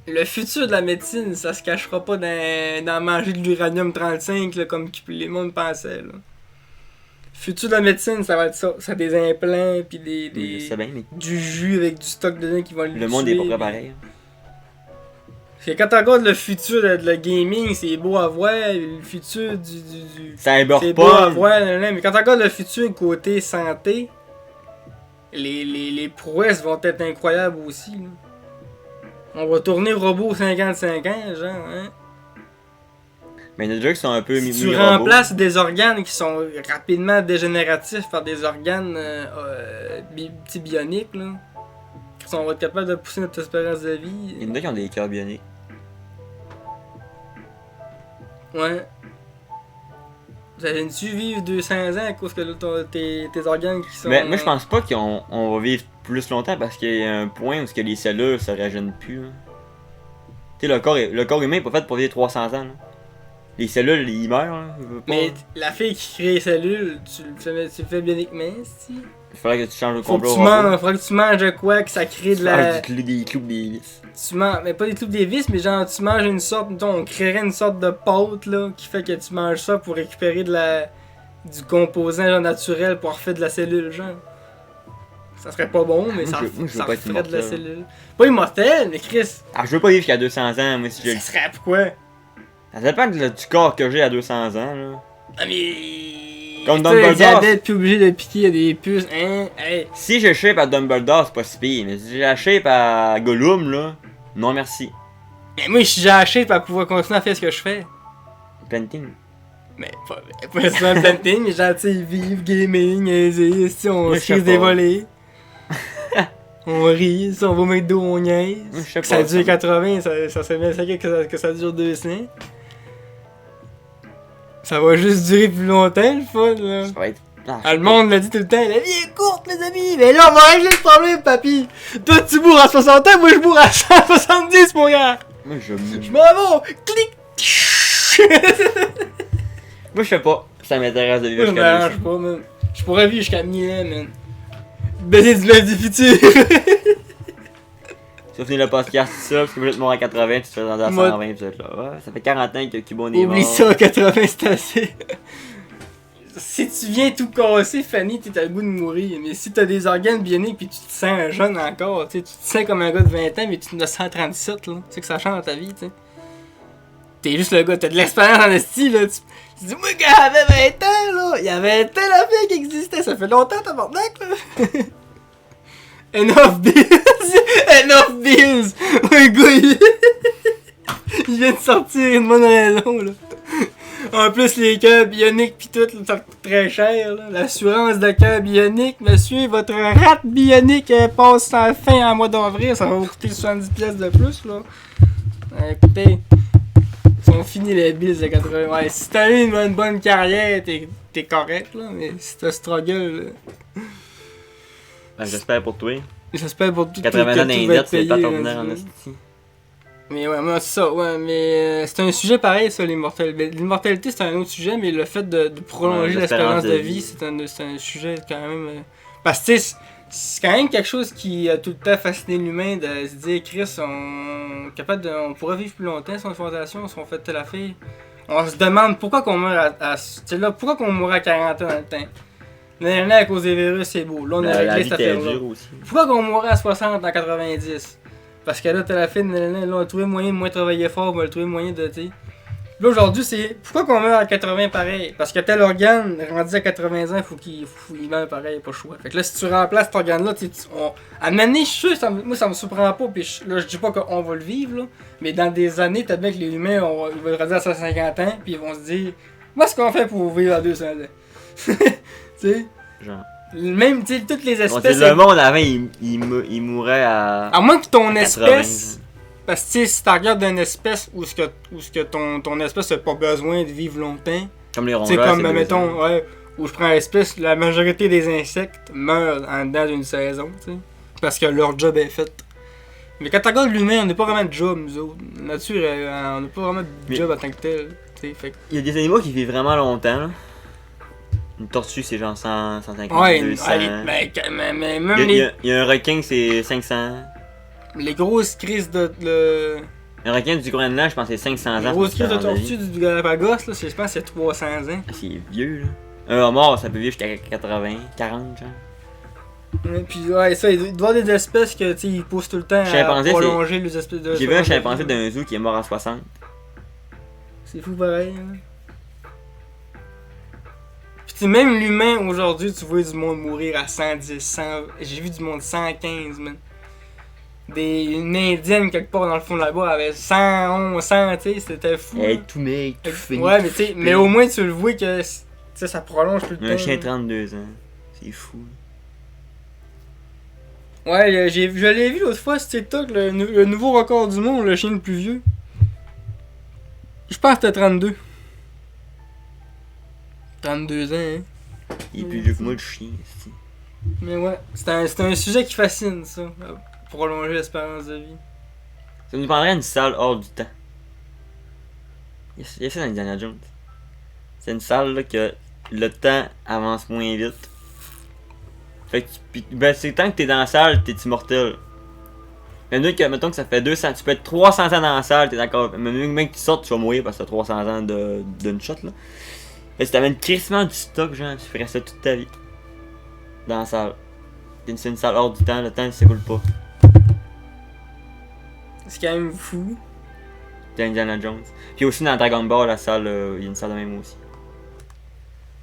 Le futur de la médecine, ça se cachera pas dans manger de l'uranium 35 là, comme les monde pensait. Là. Le futur de la médecine, ça va être ça. Ça des implants, puis Je sais bien, mais du jus avec du stock dedans qui va le monde est pas prêt pareil. Parce que quand tu regardes le futur de le gaming, c'est beau à voir. Le futur du c'est beau à Cyberpunk! voir, mais quand tu regardes le futur côté santé, les prouesses vont être incroyables aussi. Là. On va tourner robot 55 ans, genre, hein. Mais il y en a déjà qui sont un peu Si tu remplaces des organes qui sont rapidement dégénératifs par des organes bioniques, là, qui on va être capable de pousser notre espérance de vie. Il y en a qui ont des cœurs bioniques. Ouais. Ça vient-tu vivre 200 ans à cause que là, tes organes qui sont... Mais moi, je pense pas qu'on va vivre plus longtemps parce qu'il y a un point où les cellules se régénèrent plus. Hein. Tu sais, le corps humain est pas fait pour vivre 300 ans. Là. Les cellules, ils meurent. Hein. Mais la fille qui crée les cellules, tu le fais bioniquement, si? Il faudrait que tu changes le Faudrait complot. que tu manges de quoi que ça crée de la... Des clous, des vis. Tu manges, mais pas des clous des vis, mais genre tu manges une sorte, on créerait une sorte de pâte là, qui fait que tu manges ça pour récupérer du composant genre, naturel pour refaire de la cellule, genre. Ça serait pas bon, mais ça referait de la cellule. Pas immortel, mais Chris. Ah, je veux pas vivre jusqu'à 200 ans, moi, si je... Ça serait pourquoi? Ça dépend du corps que j'ai à 200 ans, là. Ah, mais. Comme Dumbledore. Dumbledore. Diabète, puis obligé de piquer des puces, hein? Hey. Si je shape à Dumbledore, c'est pas si pire, mais si j'ai la shape à Gollum, là, non merci. Mais moi, si j'ai la shape à pouvoir continuer à faire ce que je fais. Planting. Mais pas souvent planting, mais genre, tu sais, vivre, gaming, aisé, si on Moi, se crise des volets. On rit, si on va au McDo, on niaise. Je sais Que ça pas, dure 80, ça serait bien ça que ça dure 200. Ça va juste durer plus longtemps, le fun, là. Ça va être... Ah, le monde l'a dit tout le temps, la vie est courte, les amis. Mais là, on va régler le problème, papy. Toi, tu mourras à 60 ans, moi, je mourrai à 170, mon gars. Moi, je m'en vais. Clic. Moi, je sais pas. Ça m'intéresse de vivre Moi, je jusqu'à m'arrange pas, man. Je pourrais vivre jusqu'à 1000 ans, man. Baiser du lait du futur. Tu vas finir le podcast tout ça, parce que vous êtes mort à 80, tu te fais rendre à 120, pis vous êtes là. Ouais, ça fait 40 ans que Cubo est mort. Oublie ça, 80, c'est assez. Si tu viens tout casser, Fanny, t'es à le bout de mourir. Mais si t'as des organes bioniques pis tu te sens jeune encore, tu te sens comme un gars de 20 ans, mais tu en as 137, là. Tu sais que ça change dans ta vie, tu sais. T'es juste le gars, t'as de l'expérience en esti, là. Tu dis, moi, quand j'avais 20 ans, là, il y avait telle affaire qui existait, ça fait longtemps, tabarnak, là. Enough bills! Enough bills! Un gars, il vient de sortir une bonne raison, là. En plus, les cœurs bioniques pis tout, là, ça coûte très cher, là. L'assurance de cœur bionique, monsieur, votre rate bionique passe sans fin en mois d'avril, ça va vous coûter 70$ de plus, là. Écoutez, ils sont finis les bills de 80. Ouais, si t'as eu une bonne carrière, t'es correct, là, mais si t'as struggle, là. Ben, j'espère pour toi. J'espère pour tout 80 ans d'index, c'est pas ordinaire en esti. Mais ouais, moi c'est ça, ouais, mais c'est un sujet pareil, ça, l'immortalité. L'immortalité, c'est un autre sujet, mais le fait de prolonger l'espérance de vie, c'est un sujet quand même. Parce que, tu sais, c'est quand même quelque chose qui a tout le temps fasciné l'humain de se dire, Chris, on pourrait vivre plus longtemps si on fait attention, si on fait telle affaire. On se demande pourquoi qu'on meurt pourquoi qu'on mourrait à 40 ans dans le temps. Là, à cause des virus, c'est beau. Là, on a réglé cette affaire-là. Pourquoi qu'on mourrait à 60 en 90? Parce que là, t'as la fin, là, on a trouvé moyen de moins travailler fort, on a trouvé moyen de, tu sais. Là, aujourd'hui, c'est pourquoi qu'on meurt à 80 pareil? Parce que tel organe, rendu à 80 ans, faut qu'il meure pareil, pas le choix. Fait que là, si tu remplaces cet organe-là, à un année, je suis sûr, moi, ça me surprend pas. Puis là, je dis pas qu'on va le vivre, là, mais dans des années, peut-être bien que les humains, ils vont rendu à 150 ans, puis ils vont se dire, qu'est-ce qu'on fait pour vivre à 200 ans? Tu sais? Genre. Même, tu sais, toutes les Bon, espèces. le monde avant, il mourait à moins que ton 80, espèce. Parce que tu sais, si tu regardes une espèce où ce que ton espèce n'a pas besoin de vivre longtemps. comme les C'est rongeurs. comme, mettons, ouais, où je prends l'espèce, la majorité des insectes meurent en dedans d'une saison, tu sais. Parce que leur job est fait. Mais quand tu regardes l'humain, on n'a pas vraiment de job, nous autres. La nature, on n'a pas vraiment de job en tant que tel. Fait que... Il y a des animaux qui vivent vraiment longtemps. Là. Une tortue, c'est genre 100, 150, ouais, 200. mais même Il y a un requin, c'est 500. les grosses crises de. Un requin du Groenland, je pense que c'est 500 ans. Les grosses crises de tortue du Galapagos, là, je pense que c'est 300 ans. Ah, c'est vieux, là. Un homard, ça peut vivre jusqu'à 80, 40, genre. Ouais, puis ouais, ça, il doit y avoir des espèces que, tu sais, ils poussent tout le temps à prolonger les espèces de... J'ai vu un chimpanzé d'un zoo qui est mort à 60. C'est fou pareil, hein. Puis tu sais, même l'humain, aujourd'hui, tu vois du monde mourir à 110, 100... J'ai vu du monde 115, man. Une indienne quelque part dans le fond de la bois avait 111, 100, tu sais, c'était fou. Elle est tout maigre, tout fini. Ouais, mais tu sais, mais au moins tu le vois que, tu sais, ça prolonge tout le temps. Un chien de 32 ans. C'est fou. Ouais, je l'ai vu l'autre fois sur TikTok, le nouveau record du monde, le chien le plus vieux. Je pense que c'était 32. 32 ans, hein. Il est plus vieux que moi, le chien. C'est... Mais ouais, c'est un sujet qui fascine, ça. Prolonger l'espérance de vie. Ça nous prendrait une salle hors du temps. Il y a ça dans Indiana Jones. C'est une salle là, que le temps avance moins vite. Fait que ben, c'est tant que t'es dans la salle, t'es immortel. Mais mettons que ça fait 200, tu peux être 300 ans dans la salle, t'es d'accord. Mais même que tu sortes, tu vas mourir parce que t'as 300 ans d'une shot là. Fait que si t'amènes crissement du stock, genre, tu peux rester toute ta vie. Dans la salle. C'est une salle hors du temps, le temps ne s'écoule pas. C'est quand même fou. C'est Indiana Jones. Puis aussi dans Dragon Ball, la salle, il y a une salle de même aussi.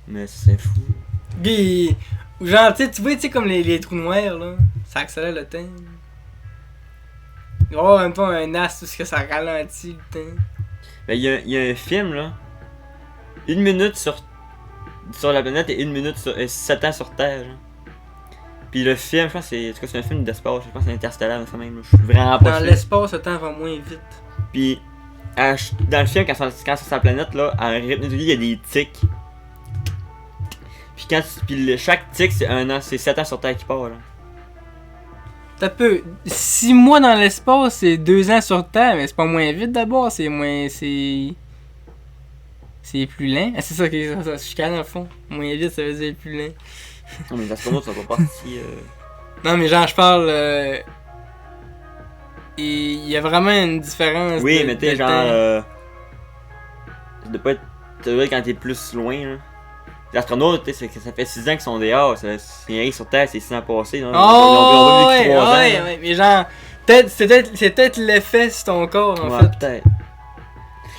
Mais c'est fou. Puis, genre, tu vois, comme les trous noirs, là, ça accélère le temps. Il va y avoir en même temps un as, parce que ça ralentit le temps. Ben, il y a un film, là. 1 minute sur la planète et 1 minute sur 7 ans sur Terre, genre. Puis le film, je pense que c'est un film d'espace, je pense que c'est Interstellar, ça même. Je suis vraiment pas sûr. Dans l'espace, le temps va moins vite. Puis dans le film, quand c'est sur sa planète, là, à un rythme de vie, il y a des tics. Puis chaque tic, c'est 1 an, c'est 7 ans sur Terre qui part, là. T'as peu. 6 mois dans l'espace, c'est 2 ans sur Terre, mais c'est pas moins vite d'abord, c'est moins. C'est plus lent. Ah, c'est ça que ça se chicane dans le fond. Moins vite, ça veut dire plus lent. Non, mais parce que moi, ça va pas parti. Non, mais genre, je parle. Il y a vraiment une différence. Oui, mais t'es genre. Ça doit pas être. Ça doit être quand t'es plus loin, là. Les astronautes, ça fait 6 ans qu'ils sont dehors. C'est rien sur Terre, c'est 6 ans passés. Non? Oh, ouais, mais genre. C'est peut-être l'effet sur ton corps, en fait. Peut-être.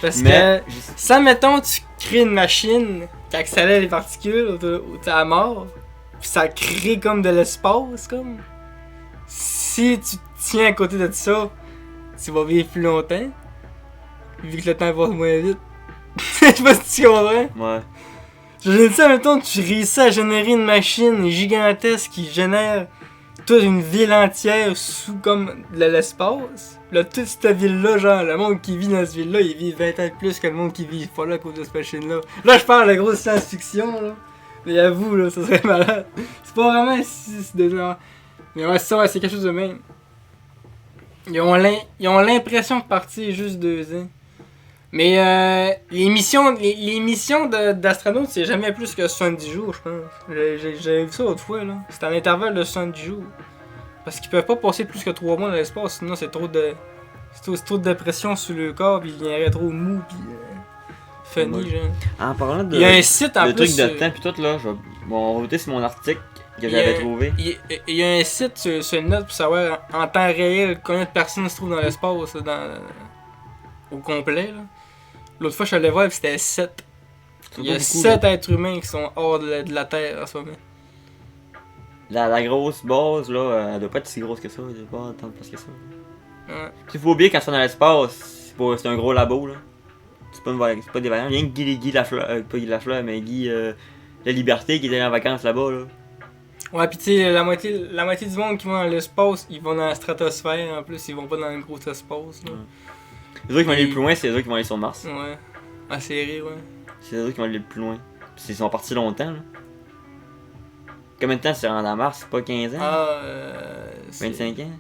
Parce que, ça, mettons, tu crées une machine qui accélère les particules à mort, puis ça crée comme de l'espace, comme. Si tu te tiens à côté de ça, tu vas vivre plus longtemps, vu que le temps passe moins vite. Je sais pas si tu comprends. Ouais. Je dis ça, mettons, tu réussis à générer une machine gigantesque qui génère toute une ville entière sous comme de l'espace. Là, toute cette ville-là, genre, le monde qui vit dans cette ville-là, il vit 20 ans de plus que le monde qui vit pas là à cause de cette machine-là. Là, je parle de grosse science-fiction, là. Mais avoue, là, ça serait malade. C'est pas vraiment si c'est déjà. Mais ouais, ça, ouais, c'est quelque chose de même. Ils ont l'impression de partir juste 2 ans. Mais les missions d'astronautes, c'est jamais plus que 70 jours, je pense. J'avais vu ça l'autre fois, là. C'est un intervalle de 70 jours. Parce qu'ils peuvent pas passer plus que 3 mois dans l'espace, sinon c'est trop de dépression sur le corps, puis il viendrait trop mou, puis funny, genre. En parlant de. Il y a un site en le plus. truc de temps, puis tout, là, on va voter sur mon article que j'avais trouvé. Il y a un site sur le net pour savoir en temps réel combien de personnes se trouvent dans l'espace, au complet, là. L'autre fois, je suis allé voir et c'était 7. Il y a 7 êtres humains qui sont hors de la Terre en ce moment. La grosse base, là, elle doit pas être si grosse que ça. Elle doit pas tant de place que ça. Ouais. Il faut oublier quand c'est dans l'espace, c'est un gros labo, là. C'est pas des variants. Rien que Guy Lafleur, pas Guy Lafleur, mais Guy La Liberté qui était en vacances là-bas, là. Ouais, pis tu sais, la moitié du monde qui va dans l'espace, ils vont dans la stratosphère en plus, ils vont pas dans le gros espace. Là. Les autres qui vont aller le plus loin, c'est les autres qui vont aller sur Mars. Ouais, en série, ouais. C'est les autres qui vont aller le plus loin. Pis ils sont partis longtemps, là. Combien de temps c'est rendu à Mars? C'est pas 15 ans? Ah, 25 ans?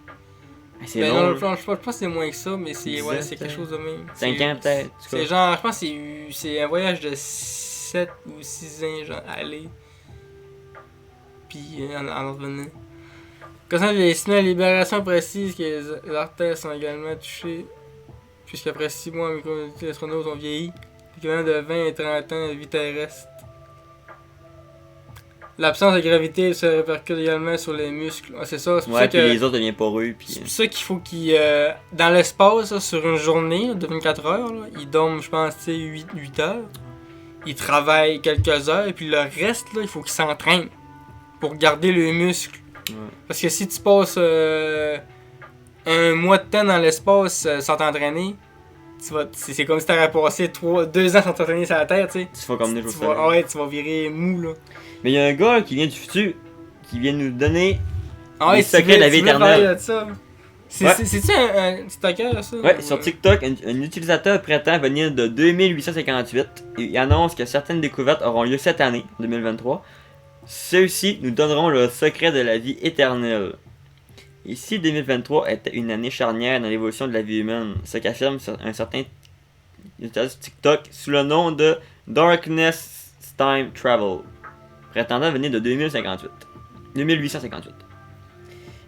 Ah, c'est ben long. non, je pense pas que c'est moins que ça, mais c'est quelque chose de même. 5 ans peut-être. C'est genre, je pense que c'est un voyage de 7 ou 6 ans, genre, aller. Puis en revenant. Concernant les signes de libération précise que les artères sont également touchées, puisqu'après 6 mois, les communautés d'astronautes ont vieilli, l'équivalent de 20 et 30 ans de vie terrestre. L'absence de gravité se répercute également sur les muscles. Ah, c'est ça, c'est pour ça puis que les autres deviennent poreux. c'est pour ça qu'il faut qu'ils. Dans l'espace, là, sur une journée de 24 heures, là, ils dorment, je pense, 8 heures. Ils travaillent quelques heures, et puis le reste, là, il faut qu'ils s'entraînent pour garder les muscles. Ouais. Parce que si tu passes un mois de temps dans l'espace sans t'entraîner, c'est comme si t'aurais passé 2 ans sans t'entraîner sur la Terre, tu sais. Tu vas comme des jours. Ouais, tu vas virer mou, là. Mais il y a un gars qui vient du futur, qui vient nous donner Ah les secrets de la vie éternelle. C'est-tu un TikToker, ça? Ouais, sur TikTok, un utilisateur prétend venir de 2858 et il annonce que certaines découvertes auront lieu cette année, 2023. Ceux-ci nous donneront le secret de la vie éternelle. Et si 2023 était une année charnière dans l'évolution de la vie humaine, ce qu'affirme un certain utilisateur TikTok sous le nom de Darkness Time Travel, prétendant venir de 2858.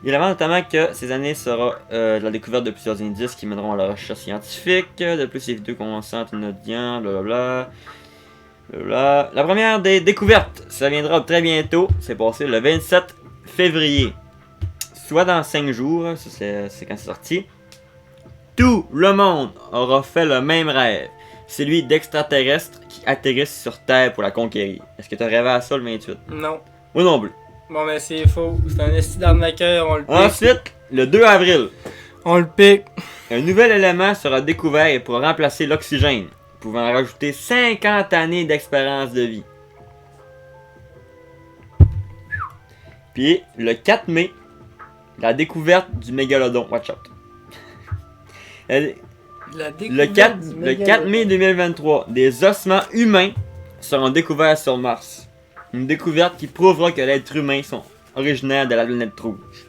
Il avance notamment que ces années sera la découverte de plusieurs indices qui mèneront à la recherche scientifique. De plus, ces vidéos consentent une audience, blablabla. La première des découvertes, ça viendra très bientôt. C'est passé le 27 février. Soit dans 5 jours, ça c'est quand c'est sorti. Tout le monde aura fait le même rêve. Celui d'extraterrestres qui atterrissent sur Terre pour la conquérir. Est-ce que tu as rêvé à ça le 28? Non. Moi non plus. Bon, ben c'est faux. C'est un esti d'arnaqueur, on le pique. Ensuite, le 2 avril, On le pique. un nouvel élément sera découvert pour remplacer l'oxygène, pouvant rajouter 50 années d'expérience de vie. Puis, le 4 mai, la découverte du mégalodon. Watch out. Le 4 mai 2023, des ossements humains seront découverts sur Mars. Une découverte qui prouvera que l'être humain sont originaires de la planète rouge.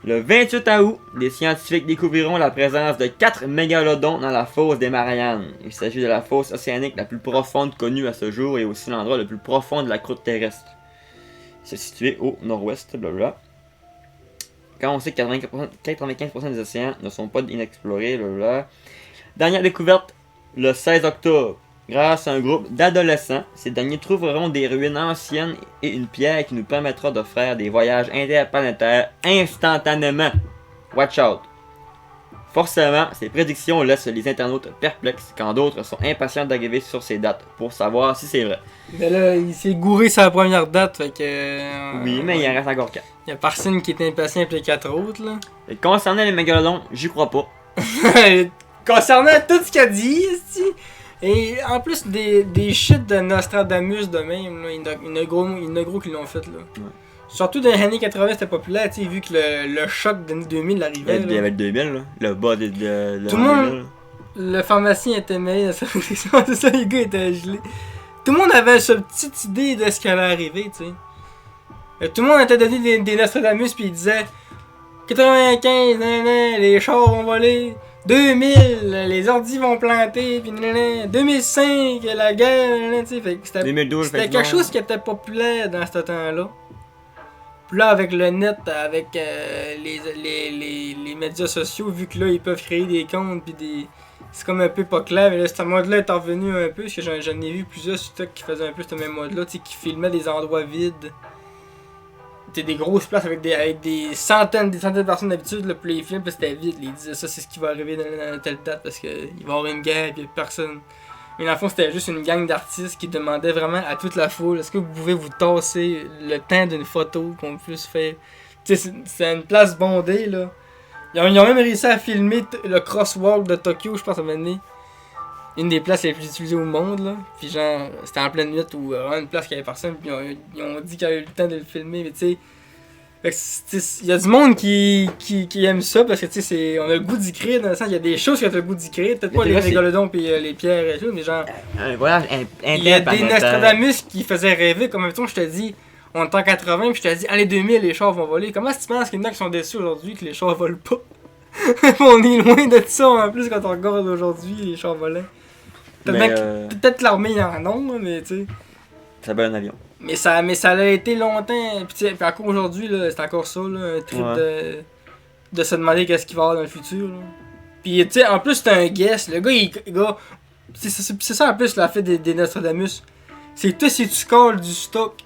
Le 28 août, des scientifiques découvriront la présence de 4 mégalodons dans la fosse des Mariannes. Il s'agit de la fosse océanique la plus profonde connue à ce jour et aussi l'endroit le plus profond de la croûte terrestre. C'est situé au nord-ouest, blablabla. Quand on sait que 95% des océans ne sont pas inexplorés, blablabla. Dernière découverte, le 16 octobre. Grâce à un groupe d'adolescents, ces derniers trouveront des ruines anciennes et une pierre qui nous permettra de faire des voyages interplanétaires instantanément. Watch out! Forcément, ces prédictions laissent les internautes perplexes quand d'autres sont impatients d'arriver sur ces dates pour savoir si c'est vrai. Mais là, il s'est gouré sur la première date, fait que... Oui, mais il en reste encore 4. Il y a personne qui est impatient pour les 4 autres, là. Et concernant les mégalodons, j'y crois pas. Concernant tout ce qu'il a dit, ici. Et en plus des shit de Nostradamus de même, là, il y en a gros qui l'ont fait, là. Ouais. Surtout dans les années 80, c'était populaire, tu sais, vu que le choc des années 2000 arrivait. Il y avait le 2000, là. Le bas de tout le monde, le pharmacien était mêlé dans cette réflexion, c'est ça, les gars étaient gelés. Tout le monde avait cette petite idée de ce qui allait arriver, tu sais. Tout le monde était donné des Nostradamus, puis il disait 95, les chars vont voler. 2000, les ordis vont planter, puis 2005, la guerre, tu sais, c'était quelque chose qui était populaire dans ce temps-là. Puis là, avec le net, avec les médias sociaux, vu que là, ils peuvent créer des comptes, puis c'est comme un peu pas clair, mais là, ce mode-là est revenu un peu, parce que j'en ai vu plusieurs sur TikTok qui faisaient un peu ce même mode-là, tu sais, qui filmaient des endroits vides. C'était des grosses places avec des centaines de personnes d'habitude, là, pour les films, puis c'était vite. Ils disaient ça, c'est ce qui va arriver dans telle date, parce qu'il va y avoir une guerre, puis personne. Mais dans le fond, c'était juste une gang d'artistes qui demandaient vraiment à toute la foule, est-ce que vous pouvez vous tasser le temps d'une photo qu'on puisse faire. Tu sais, c'est une place bondée, là. Ils ont même réussi à filmer le crosswalk de Tokyo, je pense, à un moment donné. Une des places les plus utilisées au monde, là. Puis genre, c'était en pleine nuit ou une place qui avait personne, puis ils ont dit qu'il y avait eu le temps de le filmer, mais tu sais. Il y a du monde qui aime ça parce que tu sais, on a le goût d'y créer dans le sens, il y a des choses que tu as le goût d'y créer, peut-être pas les mégalodons et les pierres et tout, mais genre. Un voyage il y a des Nostradamus qui faisaient rêver, comme mettons, je te dis, on est en 80, puis je te dis, allez 2000, les chars vont voler. Comment est-ce que tu penses qu'il y en a qui sont déçus aujourd'hui que les chars volent pas? On est loin de ça en plus quand on regarde aujourd'hui, les chars volants. Peut-être l'armée il en a, mais tu sais. Ça bat un avion. Mais ça a été longtemps. Puis encore aujourd'hui, là, c'est encore ça, là, un trip de se demander qu'est-ce qu'il va y avoir dans le futur. Là. Puis tu sais, en plus, c'est un guess. Le gars, c'est ça en plus la fait des Nostradamus. C'est que toi, si tu colles du stock,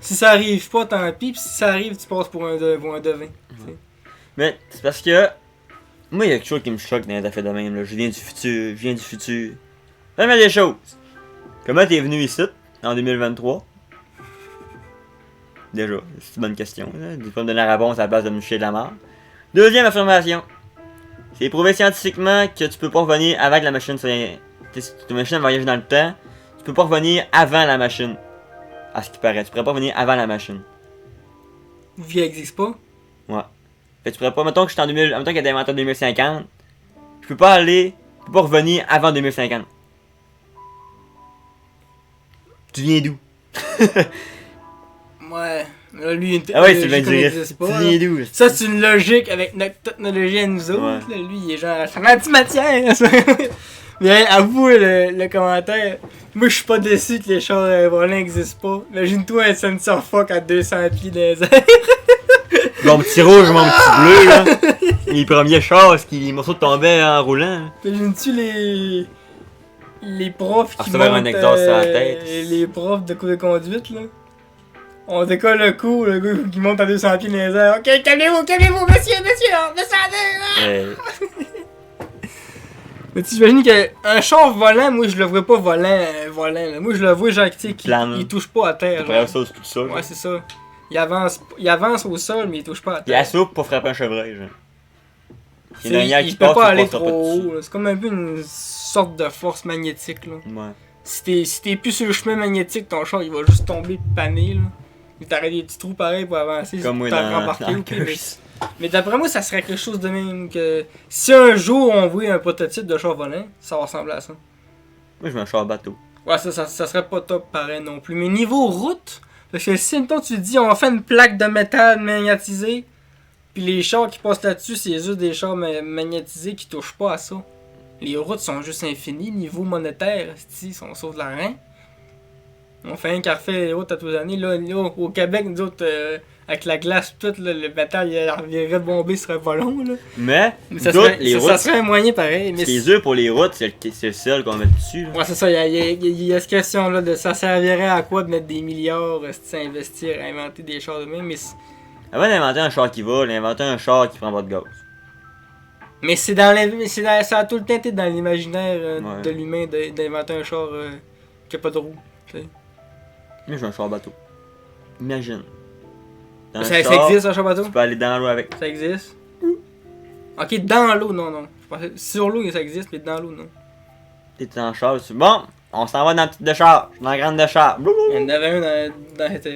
si ça arrive pas, tant pis. Puis si ça arrive, tu passes pour un devin. T'sais. Mais c'est parce que. Moi, il y a quelque chose qui me choque dans les affaires de même. Là. Je viens du futur. Fais-moi des choses. Comment t'es venu ici, en 2023? Déjà, c'est une bonne question. Tu peux me donner la réponse à la place de me chier de la mort. Deuxième affirmation. C'est prouvé scientifiquement que tu peux pas revenir avant que la machine soit. Ta machine voyage dans le temps. Tu peux pas revenir avant la machine. À ce qui paraît. Tu pourrais pas revenir avant la machine. Vie existe pas? Ouais. Fait que tu pourrais pas. Mettons que je suis en 2000. Mettons qu'elle est inventée en 2050. Je peux pas revenir avant 2050. Tu viens d'où? Ouais. Là, lui, ah ouais, c'est bien direct. Tu viens d'où? Ça, c'est une logique avec notre technologie à nous autres. Ouais. Là, lui, il est genre, ça matière. Mais avoue le commentaire. Moi, je suis pas déçu que les chars volants n'existent pas. Imagine-toi un sensor fuck à 200 pieds dans les airs. Mon petit rouge, mon petit bleu, là. Les premiers chars, les morceaux tombaient en roulant. Imagines-tu les profs qui montent, un exhaust sur la tête. Les profs de cours de conduite, là. On décolle le coup, le gars qui monte à 200 pieds dans les airs. Ok, calmez-vous, monsieur, descendez! Mais tu imagines qu'un char volant, moi je le vois pas volant. Là. Moi je le vois genre, tu sais, il touche pas à terre. Il saute tout seul. Ouais, c'est ça. Il avance au sol, mais il touche pas à terre. Il assoupe pour frapper un chevreuil, genre. Il peut pas aller trop haut. C'est comme un peu une sorte de force magnétique, là. Ouais. Si t'es plus sur le chemin magnétique, ton char il va juste tomber et paner, là. Mais t'aurais des petits trous pareils pour avancer. Comme moi dans mais d'après moi, ça serait quelque chose de même que... Si un jour on voit un prototype de char volant, ça va ressembler à ça. Moi, je veux un char bateau. Ouais, ça serait pas top pareil non plus. Mais niveau route, parce que si maintenant tu te dis on fait une plaque de métal magnétisée, puis les chars qui passent là-dessus, c'est juste des chars magnétisés qui touchent pas à ça. Les routes sont juste infinies, niveau monétaire, ils sont sur de la rein. On fait un café les routes à tous les années. Là, au Québec, nous autres, avec la glace tout, là, le métal il viendrait bomber, ce serait pas long. Là. Mais ça serait un moyen pareil. Mais c'est dur pour les routes, c'est le seul qu'on met dessus. Là. Ouais, c'est ça. Il y a cette question-là de ça servirait à quoi de mettre des milliards, investir, à inventer des chars de même. Mais avant d'inventer un char qui vole, inventer un char qui prend pas de gaz. Mais ça a tout le temps été dans l'imaginaire de l'humain d'inventer un char qui a pas de roue. T'sais. Mais je veux un char bateau. Imagine. Ça existe un char bateau? Tu peux aller dans l'eau avec. Ça existe? Ok, dans l'eau, non. Je pensais, sur l'eau, ça existe, mais dans l'eau, non. T'es en char, bon, on s'en va dans la petite décharge, dans la grande décharge. Il y en avait un dans GTA.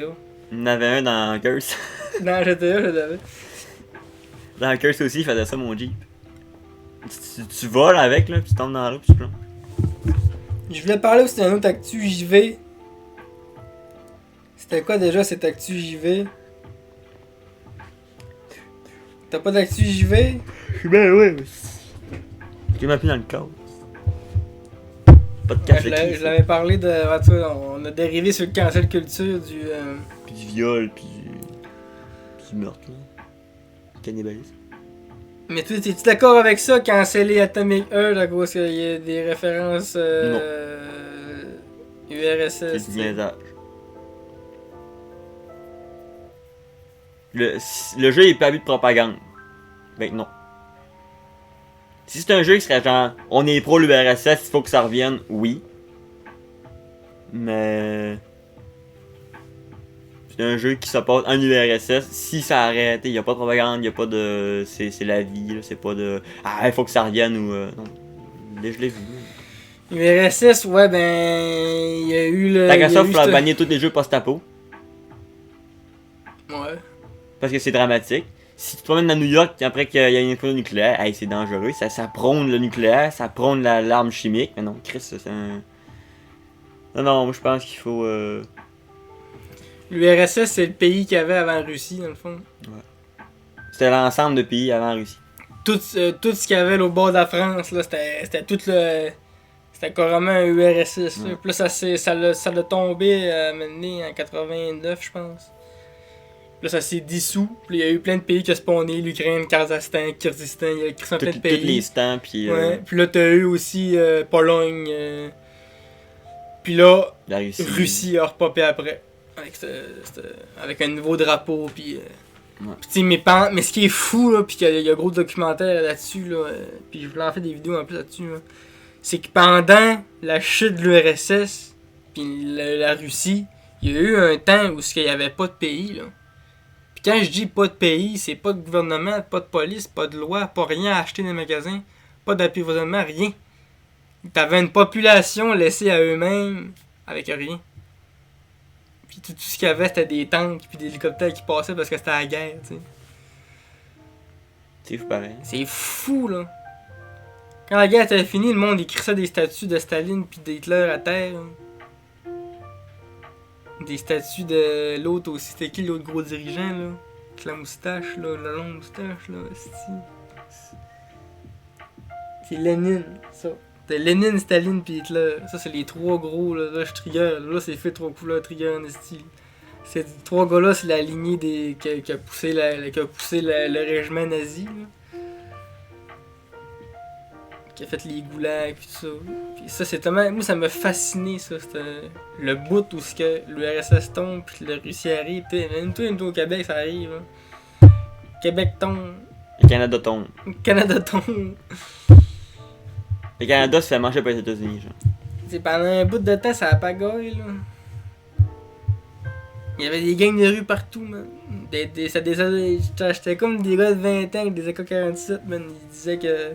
Il y en avait un dans Curse. Dans GTA, je l'avais. Dans Curse aussi, il faisait ça, mon Jeep. Tu voles avec, là, puis tu tombes dans l'eau, puis tu plonges. Je voulais parler aussi d'un autre actu JV. C'était quoi déjà cette actu JV? T'as pas d'actu JV? Ben ouais. Tu m'as plus dans le cadre. Pas de cancel. Je l'avais parlé de. On a dérivé sur le cancel culture du. Puis du viol, puis du meurtre, là. Cannibalisme. Mais tu es-tu d'accord avec ça, canceller Atomic Earth à cause qu'il y a des références URSS? C'est du niaisage. Le jeu est pas à but de propagande. Ben non. Si c'est un jeu qui serait genre, on est pro l'URSS, il faut que ça revienne, oui. Mais... c'est un jeu qui s'oppose en URSS. Si ça arrête, il n'y a pas de propagande, il n'y a pas de... C'est la vie, c'est pas de... Ah, il faut que ça revienne ou... non. Je l'ai vu. URSS, ouais, ben... Il y a eu le... Tant qu'à ça, il faut bannir tous les jeux post-apo. Ouais. Parce que c'est dramatique. Si tu te promènes à New York après qu'il y a une explosion nucléaire, hey, c'est dangereux. Ça prône le nucléaire, ça prône l'arme chimique. Mais non, Chris, c'est un... Non, moi je pense qu'il faut... L'URSS, c'est le pays qu'il y avait avant la Russie, dans le fond. Ouais. C'était l'ensemble de pays avant la Russie. Tout ce qu'il y avait au bord de la France, là, c'était tout le... C'était carrément un URSS. Ouais. Puis là, ça l'a tombé maintenant en 89, je pense. Là, ça s'est dissous. Puis il y a eu plein de pays qui ont spawné. L'Ukraine, le Kazakhstan, Kyrgyzstan, il y a plein de pays. Tous les stands, puis... Ouais. Puis là, t'as eu aussi Pologne. Puis là, la Russie a repopé après. Avec un nouveau drapeau. Puis... Ouais. Pis mais ce qui est fou, là, pis qu'il y a gros documentaire là-dessus, là, pis je voulais en faire des vidéos en plus là-dessus, là, c'est que pendant la chute de l'URSS, pis la Russie, il y a eu un temps où il n'y avait pas de pays, là. Pis quand je dis pas de pays, c'est pas de gouvernement, pas de police, pas de loi, pas rien à acheter dans les magasins, pas d'approvisionnement, rien. T'avais une population laissée à eux-mêmes, avec rien. Pis tout ce qu'il y avait, c'était des tanks pis des hélicoptères qui passaient parce que c'était la guerre, tu sais. C'est fou pareil. C'est fou, là. Quand la guerre était finie, le monde écrissait des statues de Staline pis d'Hitler à terre. Là. Des statues de l'autre aussi. C'était qui l'autre gros dirigeant, là? Avec la moustache, là, la longue moustache, là, c'est Lénine, ça. C'était Lénine, Staline pis Hitler. Ça, c'est les trois gros, là, je trigger. Là, c'est fait trois couleurs trigger en esti. Ces trois gars-là, c'est la lignée qui a poussé le régiment nazi, là. Qui a fait les goulags pis tout ça. Pis ça, c'est tellement... Moi, ça m'a fasciné, ça. C'était le bout où l'URSS tombe pis la Russie arrive. Même toi, au Québec, ça arrive, là. Québec tombe. Le Canada tombe. Canada tombe. Le Canada se fait manger par les États-Unis, genre. C'est pendant un bout de temps, ça a pagaille, là. Il y avait des gangs de rue partout, man. J'étais comme des gars de 20 ans avec des AK-47, man. Ils disaient que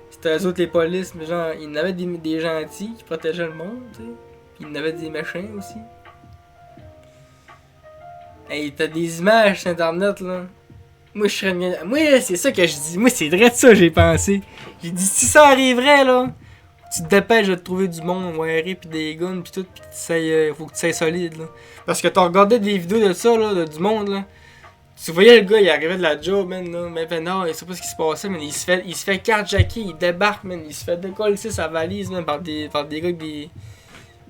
c'était eux autres les polices, mais genre, il y en avait des gentils qui protégeaient le monde, tu sais. Puis il y en avait des méchants aussi. Hey, t'as des images sur internet, là. Moi, je serais bien. Moi, c'est ça que je dis. Moi, c'est vrai de ça, j'ai pensé. J'ai dit, si ça arriverait, là, tu te dépêches de te trouver du monde, ouais, pis des guns, pis tout, pis faut que tu sois solide, là. Parce que t'as regardé des vidéos de ça, là, du monde, là. Tu voyais le gars, il arrivait de la job, man, là. Mais ben non, il sait pas ce qui se passait, man. Il se fait carjacker, il débarque, man. Il se fait décoller sa valise, man, par des gars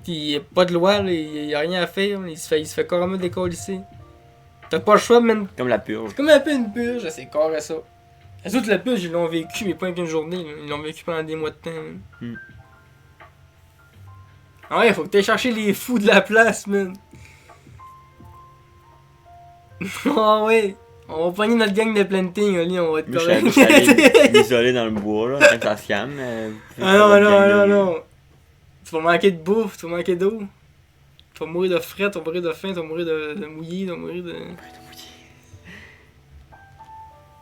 qui pas de loi, là. Il y a rien à faire, man. Il se fait carrément décoller. T'as pas le choix, man. Comme la purge. C'est comme un peu une purge, c'est carré ça. Les autres, la purge, ils l'ont vécu, mais pas qu'une journée, là. Ils l'ont vécu pendant des mois de temps, Ah ouais, faut que t'ailles chercher les fous de la place, man. Ah ouais. On va pogner notre gang de planting, Ali, on va être correct. Je suis allé m'isoler dans le bois, là, quand ça se calme. Non. Tu vas manquer de bouffe, tu vas manquer d'eau. Tu vas mourir de fret, tu vas mourir de faim, tu vas mourir de mouillé, tu vas mourir de...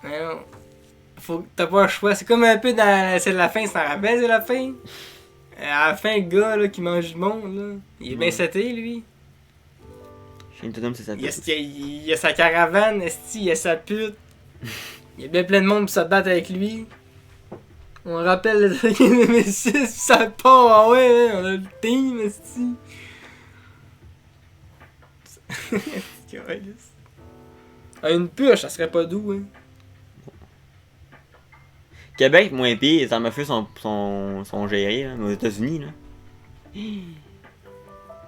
Non. T'as pas le choix. C'est comme un peu dans... C'est la fin, ça rappelle, c'est la fin. À la fin, le gars là, qui mange du monde, là, il est bien seté, lui. C'est sa pute. Il a sa caravane, il a sa pute. Il y a bien plein de monde qui se battent avec lui. On rappelle le Nemesis, ça part, ah ouais, on a le team, esti. Une purge, ça serait pas doux, hein. Québec, moins pire, les armes à feu sont gérées, là, mais aux États-Unis, là.